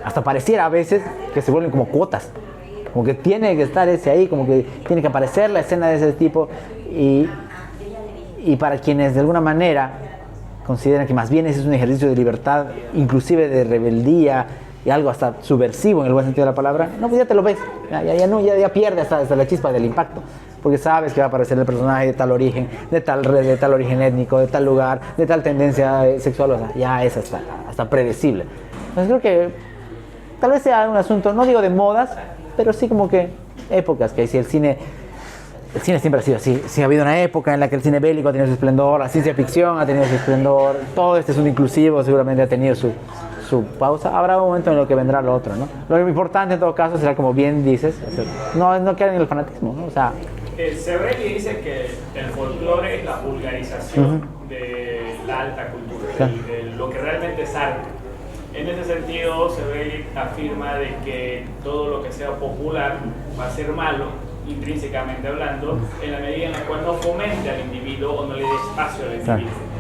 hasta pareciera a veces que se vuelven como cuotas. Como que tiene que estar ese ahí, como que tiene que aparecer la escena de ese tipo y para quienes de alguna manera consideran que más bien ese es un ejercicio de libertad, inclusive de rebeldía y algo hasta subversivo en el buen sentido de la palabra, no, pues ya te lo ves, ya pierde hasta la chispa del impacto, porque sabes que va a aparecer el personaje de tal origen, de tal origen étnico, de tal lugar, de tal tendencia sexual, o sea, ya es hasta predecible. Entonces creo que tal vez sea un asunto, no digo de modas, pero sí como que épocas, que si el cine siempre ha sido así. Sí, ha habido una época en la que el cine bélico ha tenido su esplendor, la ciencia ficción ha tenido su esplendor, todo este es un inclusivo, seguramente ha tenido su pausa. Habrá un momento en el que vendrá lo otro, ¿no? Lo importante en todo caso será, como bien dices, no quedar en el fanatismo, ¿no? O sea, Sebrelli dice que el folclore es la vulgarización de la alta cultura, de lo que realmente es arte. En ese sentido, Sebrelli afirma de que todo lo que sea popular va a ser malo, intrínsecamente hablando, en la medida en la cual no fomente al individuo o no le dé espacio al individuo.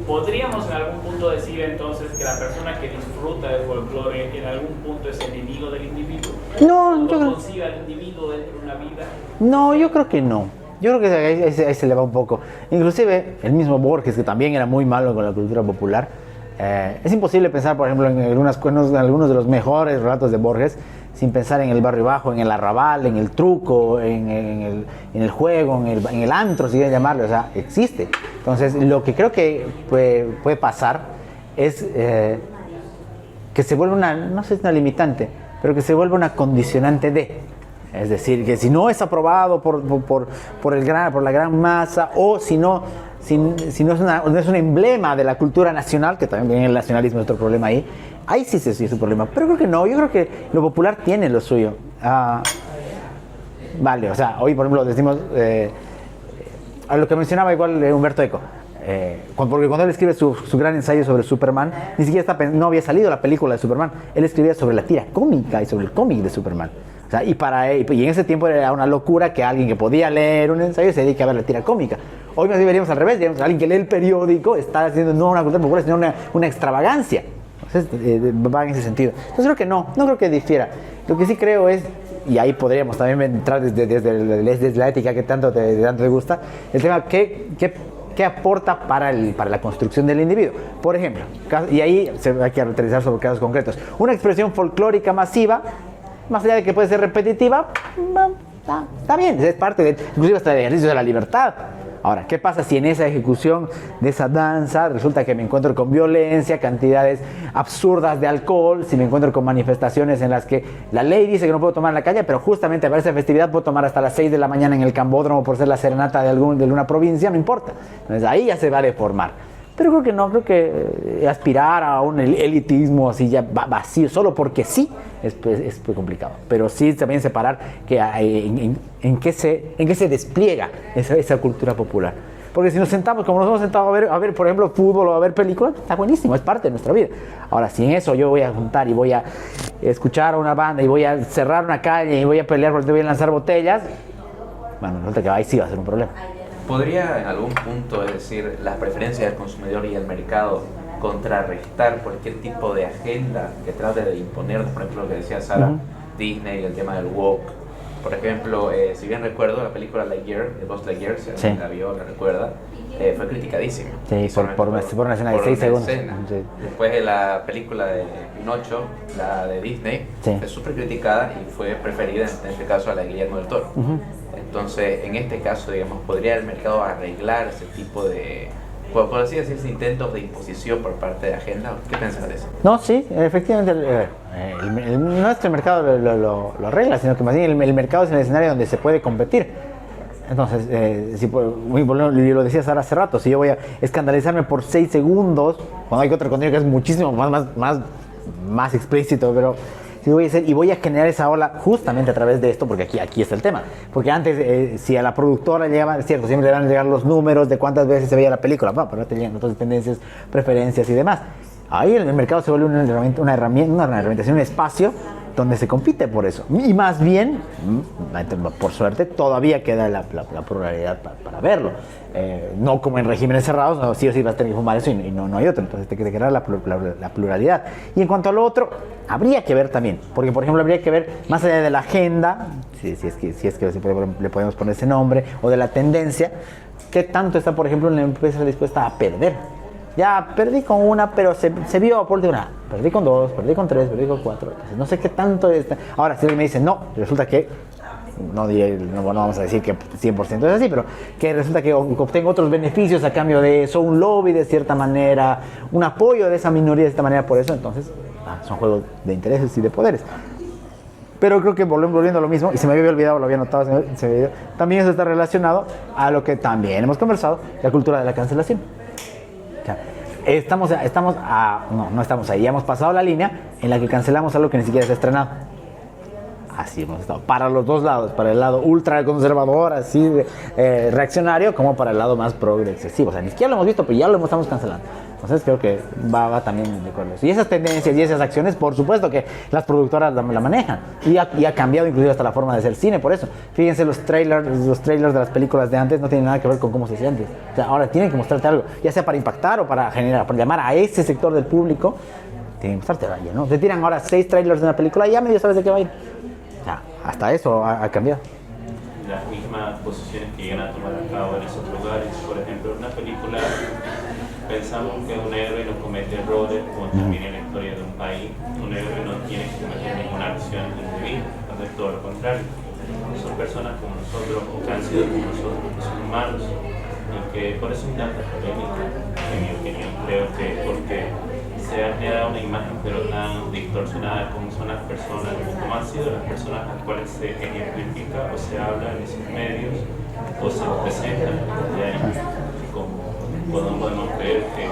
¿Podríamos en algún punto decir entonces que la persona que disfruta del folclore en algún punto es enemigo del individuo? No, yo creo... ¿Concibe al individuo dentro de una vida? No, yo creo que no. Yo creo que ahí se le va un poco. Inclusive el mismo Borges, que también era muy malo con la cultura popular, Es imposible pensar, por ejemplo, en algunos de los mejores relatos de Borges sin pensar en el barrio bajo, en el arrabal, en el truco, en el juego, en el antro, si quieren llamarlo. O sea, existe. Entonces, lo que creo que puede pasar es que se vuelva no sé si una limitante, pero que se vuelva una condicionante de. Es decir, que si no es aprobado por la gran masa, o si no es un emblema de la cultura nacional, que también el nacionalismo es otro problema ahí sí es un problema. Pero creo que no, yo creo que lo popular tiene lo suyo. Vale, o sea, hoy por ejemplo decimos, a lo que mencionaba igual Humberto Eco, porque cuando él escribe su gran ensayo sobre Superman, ni siquiera no había salido la película de Superman, él escribía sobre la tira cómica y sobre el cómic de Superman. O sea, y en ese tiempo era una locura que alguien que podía leer un ensayo se dedique a ver la tira cómica. Hoy más bien veríamos al revés, digamos, alguien que lee el periódico está haciendo no una cultura popular, sino una extravagancia. Entonces, va en ese sentido. Entonces creo que no creo que difiera. Lo que sí creo es, y ahí podríamos también entrar desde la ética que tanto te gusta, el tema ¿qué aporta para la construcción del individuo? Por ejemplo, y ahí hay que aterrizar sobre casos concretos. Una expresión folclórica masiva, más allá de que puede ser repetitiva, está bien, es parte inclusive hasta del ejercicio de la libertad. Ahora, ¿qué pasa si en esa ejecución de esa danza resulta que me encuentro con violencia, cantidades absurdas de alcohol, si me encuentro con manifestaciones en las que la ley dice que no puedo tomar en la calle, pero justamente para esa festividad puedo tomar hasta las 6 de la mañana en el Cambódromo por ser la serenata de una provincia? No importa. Entonces ahí ya se va a deformar. Pero creo que no, creo que aspirar a un elitismo así ya vacío, solo porque sí, es muy complicado. Pero sí también separar en qué se despliega esa cultura popular. Porque si nos sentamos, como nos hemos sentado a ver, por ejemplo, fútbol o a ver películas, está buenísimo, es parte de nuestra vida. Ahora, si en eso yo voy a juntar y voy a escuchar a una banda y voy a cerrar una calle y voy a pelear porque voy a lanzar botellas, bueno, resulta que ahí sí va a ser un problema. ¿Podría en algún punto, es decir, las preferencias del consumidor y el mercado contrarrestar cualquier tipo de agenda que trate de imponer, por ejemplo, lo que decía Sara, Disney, el tema del woke? Por ejemplo, si bien recuerdo, la película Lightyear, de Buzz Lightyear, si alguien la vio, la recuerda, fue criticadísima. Sí, por una escena de 6 segundos. Sí. Después de la película de Pinocho, la de Disney, fue súper criticada y fue preferida, en este caso, a la de Guillermo del Toro. Entonces, en este caso, digamos, ¿podría el mercado arreglar ese tipo de, por así decirse, intentos de imposición por parte de agenda? ¿Qué piensas de eso? No, sí, efectivamente, no es que el mercado lo arregla, sino que más bien el mercado es el escenario donde se puede competir. Entonces, lo decías ahora hace rato, si yo voy a escandalizarme por 6 segundos, cuando hay otro contenido que es muchísimo más explícito, pero si voy a generar esa ola justamente a través de esto, porque aquí está el tema. Porque antes, si a la productora llegaba, es cierto, siempre le van a llegar los números de cuántas veces se veía la película, pero no te llegan otras tendencias, preferencias y demás. Ahí el mercado se vuelve una herramienta, un espacio donde se compite por eso. Y más bien, por suerte, todavía queda la pluralidad para verlo. No como en regímenes cerrados, no, sí o sí vas a tener que fumar eso y no hay otro. Entonces te queda la pluralidad. Y en cuanto a lo otro, habría que ver también. Porque, por ejemplo, habría que ver, más allá de la agenda, si es que le podemos poner ese nombre, o de la tendencia, qué tanto está, por ejemplo, una empresa dispuesta a perder. Ya perdí con una, pero se vio por de una. Perdí con 2, perdí con 3, perdí con 4. Entonces, no sé qué tanto está. Ahora, si alguien me dice no, resulta que, no vamos a decir que 100% es así, pero que resulta que obtengo otros beneficios a cambio de eso, un lobby de cierta manera, un apoyo de esa minoría de esta manera por eso, entonces son juegos de intereses y de poderes. Pero creo que volviendo a lo mismo, y se me había olvidado, lo había notado, también eso está relacionado a lo que también hemos conversado, la cultura de la cancelación. O sea, no estamos ahí, ya hemos pasado la línea en la que cancelamos algo que ni siquiera se ha estrenado. Así hemos estado, para los dos lados, para el lado ultra conservador, así reaccionario, como para el lado más progresivo. O sea, ni siquiera lo hemos visto, pero ya lo estamos cancelando. Entonces creo que va también de acuerdo. Y esas tendencias y esas acciones, por supuesto que las productoras la manejan. Y ha cambiado inclusive hasta la forma de hacer cine, por eso. Fíjense, los trailers de las películas de antes no tienen nada que ver con cómo se hacía antes. O sea, ahora tienen que mostrarte algo, ya sea para impactar o para llamar a ese sector del público. Tienen que mostrarte algo, ¿no? Te tiran ahora 6 trailers de una película y ya medio sabes de qué va a ir. O sea, hasta eso ha cambiado. Las mismas posiciones que llegan a tomar a cabo en esos lugares. Por ejemplo, una película pensamos que un héroe no comete errores cuando termina la historia de un país. Un héroe no tiene que cometer ninguna acción indebida, entonces todo lo contrario. Son personas como nosotros, o que han sido como nosotros, que son humanos, y que por eso hay tanta polémica, en mi opinión. Creo que porque se ha generado una imagen pero tan distorsionada de cómo son las personas, o cómo han sido las personas a las cuales se ejemplifica o se habla en esos medios, o se presenta desde ahí. Como podemos ver que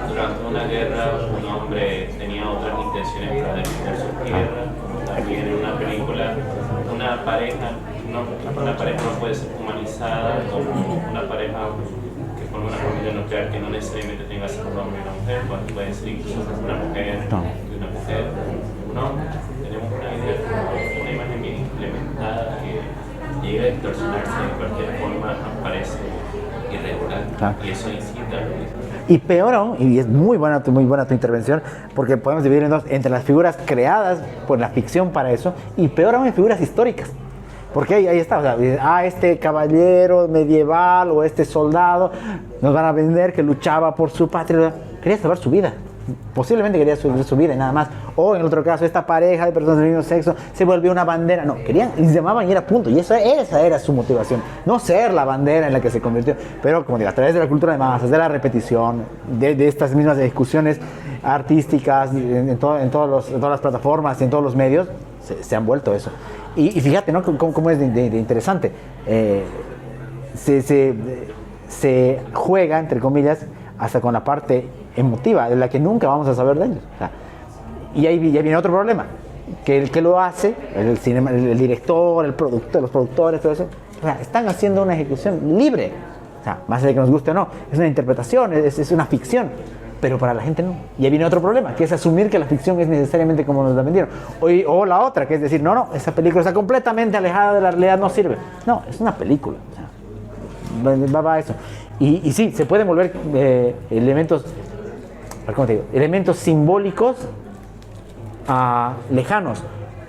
durante una guerra un hombre tenía otras intenciones para defender su tierra, como también en una película una pareja no puede ser humanizada como una pareja que forma una familia nuclear que no necesariamente tenga que ser un hombre y una mujer, cuando puede ser incluso una mujer y una mujer, un hombre. Tenemos una idea, una imagen bien implementada que llega a distorsionarse de cualquier forma, nos parece irregular, y eso incita. Y peor aún, y es muy buena tu intervención, porque podemos dividir en dos, entre las figuras creadas por la ficción para eso, y peor aún en figuras históricas. Porque ahí está, o sea, este caballero medieval o este soldado nos van a vender que luchaba por su patria, quería salvar su vida. Posiblemente quería su vida y nada más. O en otro caso, esta pareja de personas del mismo sexo se volvió una bandera. No, querían y se llamaban y era punto. Y esa era su motivación. No ser la bandera en la que se convirtió. Pero, como digo, a través de la cultura de masas, de la repetición, de estas mismas discusiones artísticas, en todas las plataformas, en todos los medios, se han vuelto eso. Y fíjate, ¿no? Cómo es de interesante. Se juega, entre comillas, hasta con la parte emotiva, de la que nunca vamos a saber de ellos. O sea, y ahí viene otro problema, que el que lo hace, el director, el productor, los productores, todo eso, o sea, están haciendo una ejecución libre. O sea, más allá de que nos guste o no, es una interpretación, es una ficción, pero para la gente no. Y ahí viene otro problema, que es asumir que la ficción es necesariamente como nos la vendieron. O la otra, que es decir, no, esa película está completamente alejada de la realidad, no sirve. No, es una película. O sea, va a eso. Y sí, se pueden volver elementos simbólicos lejanos,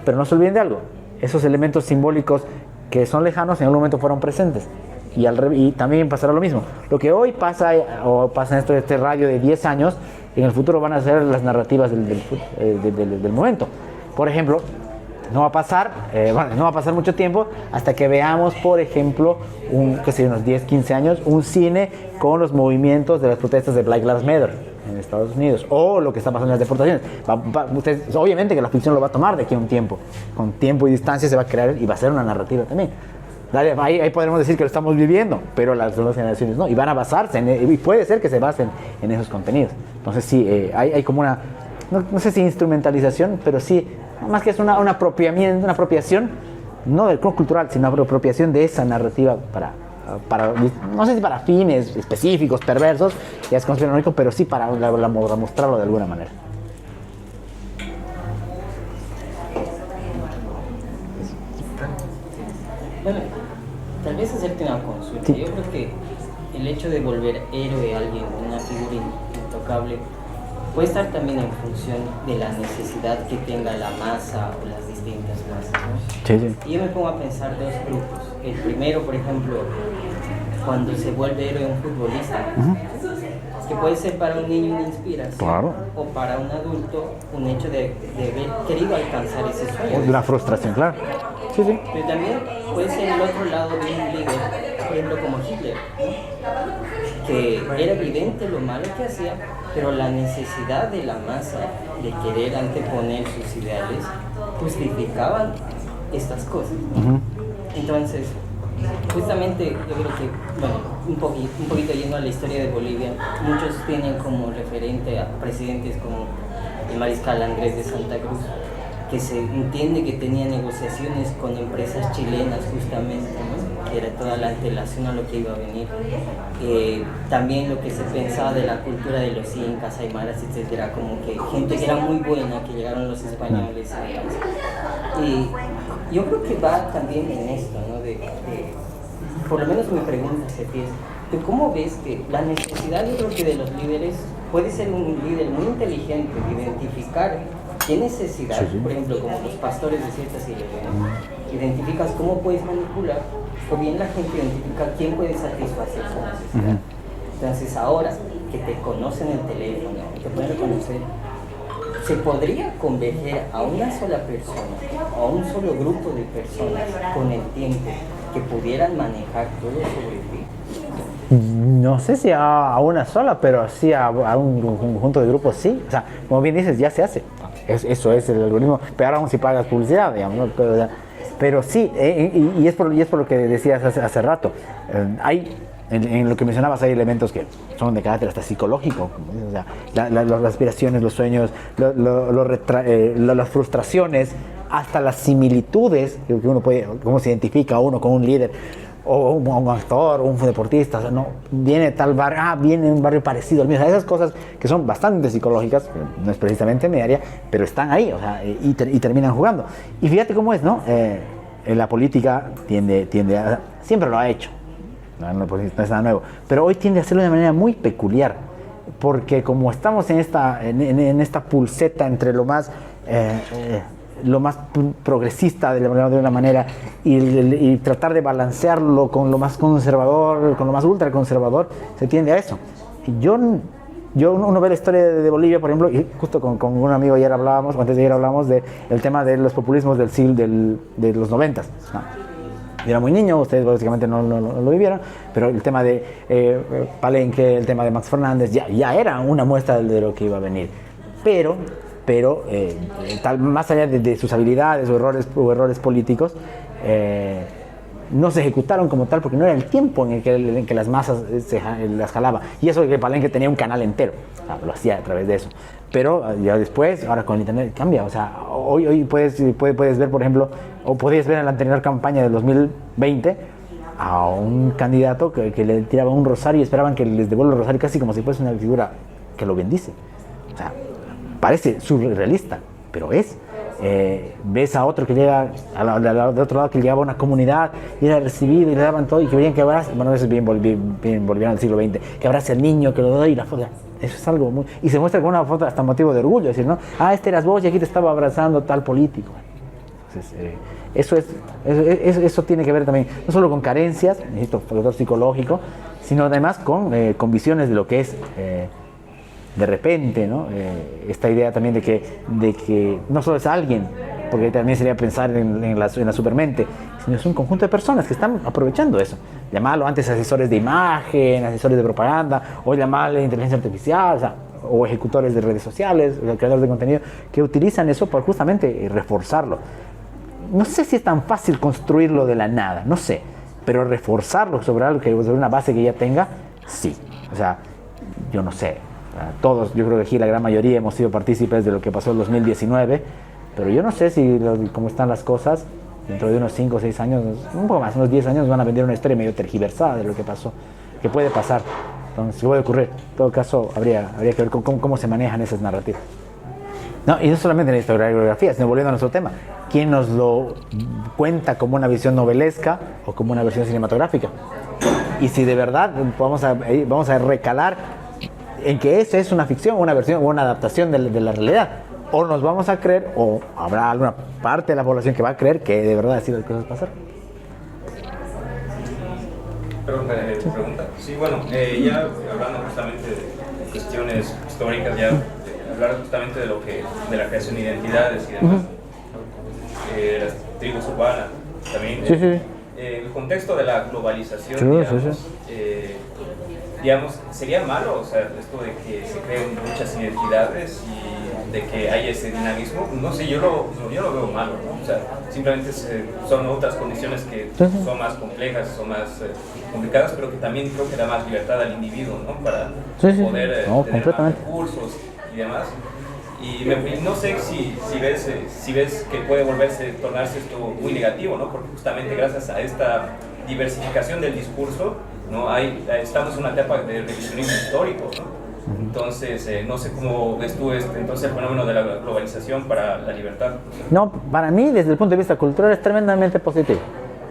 pero no se olviden de algo, esos elementos simbólicos que son lejanos en algún momento fueron presentes, y también pasará lo mismo. Lo que hoy pasa en este radio de 10 años, en el futuro van a ser las narrativas del momento. Por ejemplo, no va a pasar mucho tiempo hasta que veamos, por ejemplo, unos 10, 15 años, un cine con los movimientos de las protestas de Black Lives Matter en Estados Unidos, o lo que está pasando en las deportaciones. Obviamente que la ficción lo va a tomar de aquí a un tiempo. Con tiempo y distancia se va a crear y va a ser una narrativa también. Ahí podremos decir que lo estamos viviendo, pero las nuevas generaciones no, y van a basarse y puede ser que se basen en esos contenidos. Entonces sí, hay como una, no sé si instrumentalización, pero sí, más que es una apropiación, no del cultural, sino una apropiación de esa narrativa para no sé si para fines específicos, perversos, ya es conspiranoico, pero sí para mostrarlo de alguna manera. Bueno, tal vez hacerte una consulta. Sí. Yo creo que el hecho de volver héroe a alguien, una figura intocable, puede estar también en función de la necesidad que tenga la masa o las distintas masas, ¿no? Sí. Y yo me pongo a pensar dos grupos. El primero, por ejemplo, cuando se vuelve héroe un futbolista, que puede ser para un niño una inspiración, Claro. o para un adulto un hecho de haber querido alcanzar ese sueño. Una frustración, claro. Sí. Pero también puede ser el otro lado de un líder, por ejemplo como Hitler, ¿no? Que era evidente lo malo que hacía, pero la necesidad de la masa de querer anteponer sus ideales justificaban estas cosas, ¿no? Entonces, justamente yo creo que, bueno, un poquito yendo a la historia de Bolivia, muchos tienen como referente a presidentes como el mariscal Andrés de Santa Cruz, que se entiende que tenía negociaciones con empresas chilenas justamente, ¿no? Que era toda la antelación a lo que iba a venir. También lo que se pensaba de la cultura de los incas, aymaras, etcétera, como que gente que era muy buena, que llegaron los españoles. Y yo creo que va también en esto, ¿no? Por lo menos mi pregunta, Sefi, es ¿tú cómo ves que la necesidad, yo creo que de los líderes, puede ser un líder muy inteligente de identificar qué necesidad, por ejemplo, como los pastores de ciertas iglesias, identificas cómo puedes manipular, o bien la gente identifica quién puede satisfacer su necesidad. Entonces ahora que que te conocen el teléfono, te pueden reconocer, se podría converger a una sola persona, a un solo grupo de personas con el tiempo que pudieran manejar todo sobre ti. No sé si a una sola, pero sí a un conjunto de grupos, sí. O sea, como bien dices, ya se hace. Eso es el algoritmo. Pero ahora aún si pagas publicidad, digamos, ¿no? Pero sí, y es por lo que decías hace rato. Hay, en lo que mencionabas, hay elementos que son de carácter hasta psicológico. Como dices, o sea, las aspiraciones, los sueños, las frustraciones, hasta las similitudes que uno puede, cómo se identifica a uno con un líder, o un actor, o un deportista. O sea, no, viene tal barrio, viene un barrio parecido al mío. O sea, esas cosas que son bastante psicológicas, no es precisamente mi área, pero están ahí, o sea, y terminan jugando. Y fíjate cómo es, ¿no? La política tiende a, siempre lo ha hecho, no es nada nuevo, pero hoy tiende a hacerlo de manera muy peculiar, porque como estamos en esta pulseta entre lo más progresista de una manera y tratar de balancearlo con lo más conservador, con lo más ultraconservador, se tiende a eso. Uno ve la historia de Bolivia, por ejemplo, y justo con un amigo ayer hablábamos, o antes de ayer hablábamos del tema de los populismos del siglo de los 90. Yo era muy niño, ustedes básicamente no lo vivieron, pero el tema de Palenque, el tema de Max Fernández, ya era una muestra de lo que iba a venir. Pero más allá de sus habilidades o errores políticos, no se ejecutaron como tal porque no era el tiempo en el que las masas las jalaba. Y eso que Palenque tenía un canal entero, lo hacía a través de eso. Pero ya después, ahora con el internet cambia. O sea, hoy puedes ver, por ejemplo, o podías ver en la anterior campaña del 2020 a un candidato que le tiraba un rosario y esperaban que les devuelva el rosario casi como si fuese una figura que lo bendice. O sea, parece surrealista, pero es. Ves a otro que llega de otro lado, que llegaba a una comunidad y era recibido y le daban todo y que veían que abraza, bueno, eso es bien boliviano del siglo XX, que abraza al niño, que lo doy y la foto, eso es algo muy, y se muestra con una foto hasta motivo de orgullo, decir, ¿no? Este eras vos y aquí te estaba abrazando tal político. Entonces, eso tiene que ver también, no solo con carencias, necesito factor psicológico, sino además con visiones de lo que es de repente, ¿no? Esta idea también de que no solo es alguien, porque también sería pensar en la supermente, sino es un conjunto de personas que están aprovechando eso. Llamarlo antes asesores de imagen, asesores de propaganda, o llamarle inteligencia artificial, o ejecutores de redes sociales, o creadores de contenido, que utilizan eso para justamente reforzarlo. No sé si es tan fácil construirlo de la nada, no sé, pero reforzarlo sobre una base que ya tenga, sí. O sea, yo no sé. Todos, yo creo que aquí la gran mayoría hemos sido partícipes de lo que pasó en 2019, pero yo no sé si cómo están las cosas dentro de unos 5 o 6 años, un poco más, unos 10 años van a vender una historia medio tergiversada de lo que pasó, que puede pasar, entonces, ¿qué puede ocurrir? En todo caso, habría que ver cómo se manejan esas narrativas. No, y no solamente en la historiografía, sino volviendo a nuestro tema, ¿quién nos lo cuenta como una visión novelesca o como una versión cinematográfica? Y si de verdad vamos a recalar en que eso es una ficción, una versión o una adaptación de la realidad, o nos vamos a creer, o habrá alguna parte de la población que va a creer que de verdad así las cosas pasaron. Pregunta. Sí, bueno, ya hablando justamente de cuestiones históricas, ya hablar justamente de la creación de identidades y demás, las tribus urbanas también. Sí. El contexto de la globalización, digamos, ¿sería malo, o sea, esto de que se creen muchas identidades y de que hay ese dinamismo? No sé, yo lo veo malo, ¿no? O sea, simplemente son otras condiciones que son más complejas, son más complicadas, pero que también creo que da más libertad al individuo, ¿no? Para poder tener más recursos y demás. Y no sé si ves que puede tornarse esto muy negativo, ¿no? Porque justamente gracias a esta diversificación del discurso, ¿no? Estamos en una etapa de revisionismo histórico, ¿no? Entonces, no sé cómo ves tú entonces el fenómeno de la globalización para la libertad. No, para mí, desde el punto de vista cultural, es tremendamente positivo.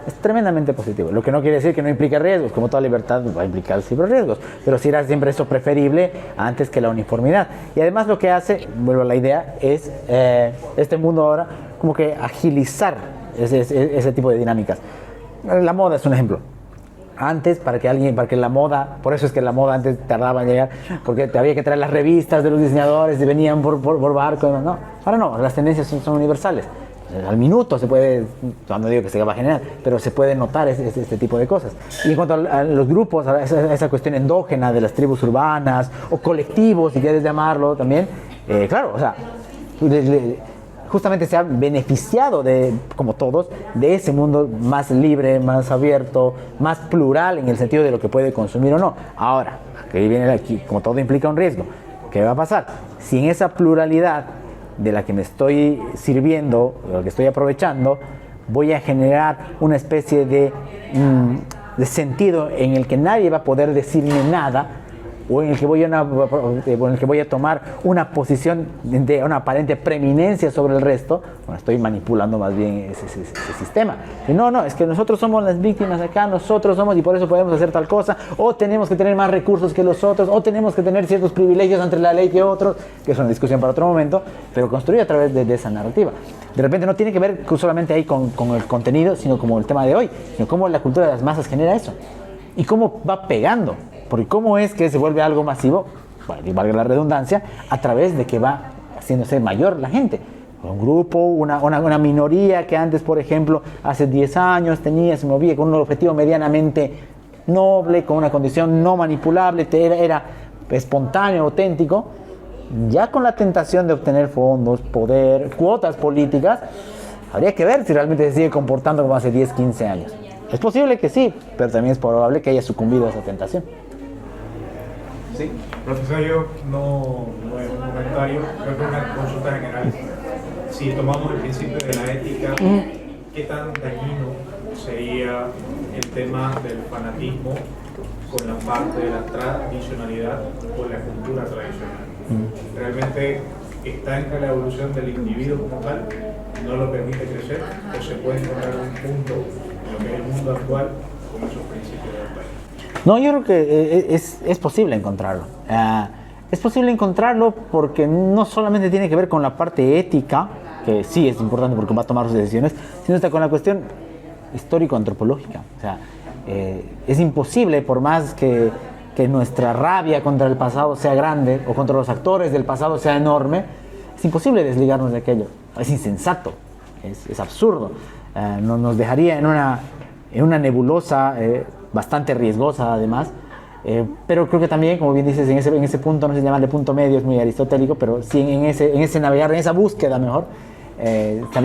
Es tremendamente positivo. Lo que no quiere decir que no implique riesgos, como toda libertad va a implicar siempre riesgos, pero sí era siempre eso preferible antes que la uniformidad. Y además lo que hace, vuelvo a la idea, es este mundo ahora como que agilizar ese tipo de dinámicas. La moda es un ejemplo. Antes, para que la moda, por eso es que la moda antes tardaba en llegar, porque había que traer las revistas de los diseñadores y venían por barco, no, ahora no, las tendencias son universales. Al minuto se puede, no digo que se va a generar, pero se puede notar este tipo de cosas. Y en cuanto a los grupos, a esa cuestión endógena de las tribus urbanas o colectivos, si quieres llamarlo también, claro, o sea, justamente se ha beneficiado como todos, de ese mundo más libre, más abierto, más plural en el sentido de lo que puede consumir o no. Ahora, que viene aquí, como todo implica un riesgo, ¿qué va a pasar? Si en esa pluralidad de la que me estoy sirviendo, de lo que estoy aprovechando, voy a generar una especie de sentido en el que nadie va a poder decirme nada, o en el que voy a tomar una posición de una aparente preeminencia sobre el resto, bueno, estoy manipulando más bien ese sistema. Y no, es que nosotros somos las víctimas acá, nosotros somos y por eso podemos hacer tal cosa, o tenemos que tener más recursos que los otros, o tenemos que tener ciertos privilegios ante la ley que otros, que es una discusión para otro momento, pero construir a través de esa narrativa. De repente no tiene que ver solamente ahí con el contenido, sino como el tema de hoy, sino cómo la cultura de las masas genera eso, y cómo va pegando. Porque cómo es que se vuelve algo masivo, bueno, y valga la redundancia, a través de que va haciéndose mayor la gente. Un grupo, una minoría que antes, por ejemplo, hace 10 años se movía con un objetivo medianamente noble, con una condición no manipulable, era espontáneo, auténtico, ya con la tentación de obtener fondos, poder, cuotas políticas, habría que ver si realmente se sigue comportando como hace 10, 15 años. Es posible que sí, pero también es probable que haya sucumbido a esa tentación. Sí, profesor, yo no es un comentario, creo que es una consulta general. Si tomamos el principio de la ética, ¿qué tan dañino sería el tema del fanatismo con la parte de la tradicionalidad o la cultura tradicional? ¿Realmente está entre la evolución del individuo como tal, no lo permite crecer, o se puede encontrar un punto en lo que es el mundo actual con esos principios de batalla? No, yo creo que es posible encontrarlo. Es posible encontrarlo porque no solamente tiene que ver con la parte ética, que sí es importante porque va a tomar sus decisiones, sino hasta con la cuestión histórico-antropológica. O sea, es imposible, por más que nuestra rabia contra el pasado sea grande o contra los actores del pasado sea enorme, es imposible desligarnos de aquello. Es insensato, es absurdo. Nos dejaría en una nebulosa bastante riesgosa además, pero creo que también, como bien dices, en ese punto, no sé si llamarle punto medio, es muy aristotélico, pero sí en ese navegar, en esa búsqueda mejor,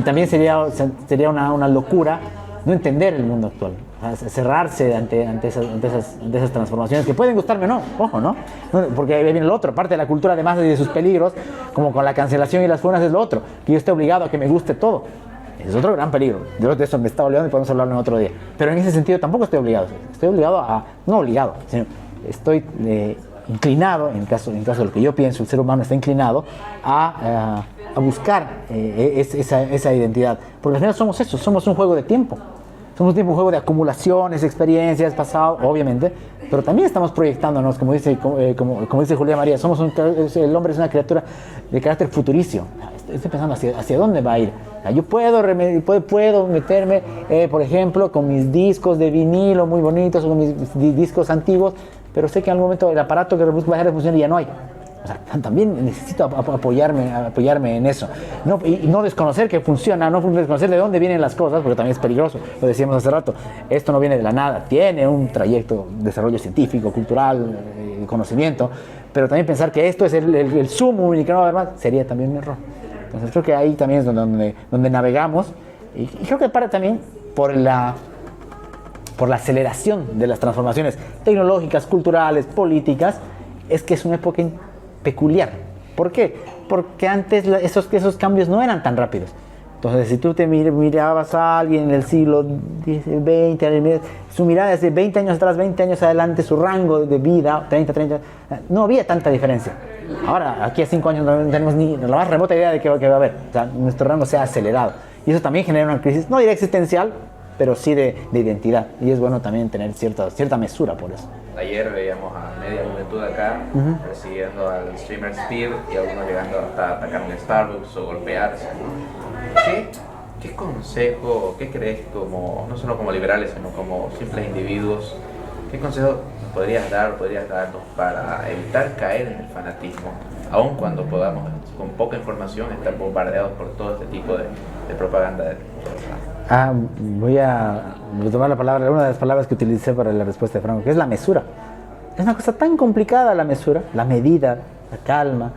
también sería una locura no entender el mundo actual, cerrarse ante esas transformaciones que pueden gustarme o no, ojo, ¿no? Porque ahí viene el otro, parte de la cultura de masas y de sus peligros, como con la cancelación y las funas, es lo otro, que yo esté obligado a que me guste todo. Ese es otro gran peligro. Yo de eso me estaba olvidando y podemos hablarlo en otro día. Pero en ese sentido tampoco estoy obligado. Estoy obligado no obligado, sino estoy inclinado, en caso de lo que yo pienso, el ser humano está inclinado a buscar esa identidad. Porque al final somos eso, somos un juego de tiempo. Somos un juego de acumulaciones, experiencias, pasado, obviamente, pero también estamos proyectándonos, como dice Julia María, el hombre es una criatura de carácter futuricio. Estoy pensando hacia dónde va a ir. Yo puedo meterme, por ejemplo, con mis discos de vinilo muy bonitos o con mis discos antiguos, pero sé que en algún momento el aparato que reproduzco va a dejar de funcionar y ya no hay. O sea, también necesito apoyarme en eso. Y no desconocer que funciona, no desconocer de dónde vienen las cosas, porque también es peligroso. Lo decíamos hace rato, esto no viene de la nada, tiene un trayecto de desarrollo científico, cultural, conocimiento, pero también pensar que esto es el sumo y que no va a haber más, sería también un error. Entonces creo que ahí también es donde navegamos, y creo que para también por la aceleración de las transformaciones tecnológicas, culturales, políticas, es que es una época peculiar. ¿Por qué? Porque antes esos cambios no eran tan rápidos. Entonces, si tú te mirabas a alguien en el siglo XX, su mirada desde 20 años atrás, 20 años adelante, su rango de vida, 30, no había tanta diferencia. Ahora, aquí a 5 años no tenemos ni la más remota idea de qué va a haber. O sea, nuestro rango se ha acelerado. Y eso también genera una crisis, no diré existencial, pero sí de identidad. Y es bueno también tener cierta mesura por eso. Ayer veíamos a media juventud acá persiguiendo al streamer Speed y algunos llegando hasta atacar en Starbucks o golpearse. ¿Qué consejo, qué crees no solo como liberales, sino como simples individuos, ¿Qué consejo podrías darnos para evitar caer en el fanatismo, aun cuando podamos, con poca información, estar bombardeados por todo este tipo de propaganda? Voy a retomar una de las palabras que utilicé para la respuesta de Franco, que es la mesura. Es una cosa tan complicada la mesura, la medida, la calma.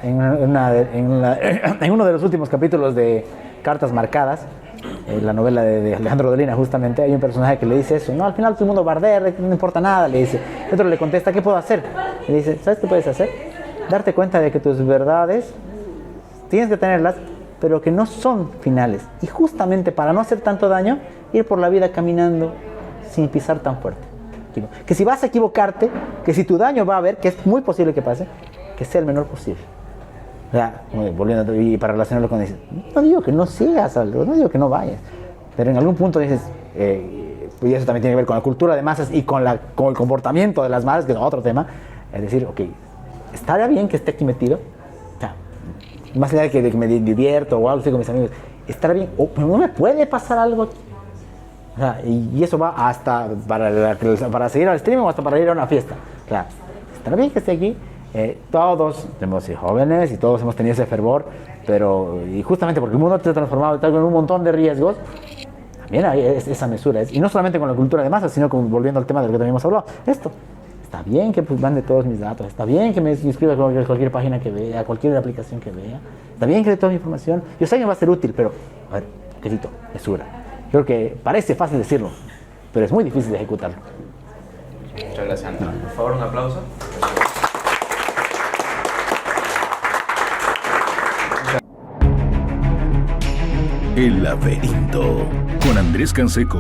En uno de los últimos capítulos de Cartas Marcadas, la novela de Alejandro Dolina, justamente, hay un personaje que le dice eso: no, al final todo el mundo bardea, no importa nada, le dice. El otro le contesta: ¿qué puedo hacer? Y le dice: ¿sabes qué puedes hacer? Darte cuenta de que tus verdades tienes que tenerlas, pero que no son finales, y justamente para no hacer tanto daño, ir por la vida caminando sin pisar tan fuerte. Que si vas a equivocarte, que si tu daño va a haber, que es muy posible que pase, que sea el menor posible. O sea, volviendo, y para relacionarlo con eso, no digo que no sigas algo, no digo que no vayas, pero en algún punto dices, y eso también tiene que ver con la cultura de masas y con el comportamiento de las masas, que es otro tema. Es decir, ok, estaría bien que esté aquí metido, o sea, más allá de que me divierto o algo así con mis amigos, estaría bien, pero no me puede pasar algo aquí. O sea, y eso va hasta para seguir al streaming o hasta para ir a una fiesta. O sea, estaría bien que esté aquí. Todos hemos sido jóvenes y todos hemos tenido ese fervor, pero y justamente porque el mundo se ha transformado y tal, con un montón de riesgos, también hay esa mesura. Y no solamente con la cultura de masas, sino volviendo al tema del que también hemos hablado. Esto, está bien que mande todos mis datos, está bien que me inscriba a cualquier página que vea, a cualquier aplicación que vea, está bien que dé toda mi información. Yo sé que va a ser útil, pero, a ver, querido, mesura. Creo que parece fácil decirlo, pero es muy difícil de ejecutarlo. Muchas gracias, Antonio. Por favor, un aplauso. El laberinto con Andrés Canseco.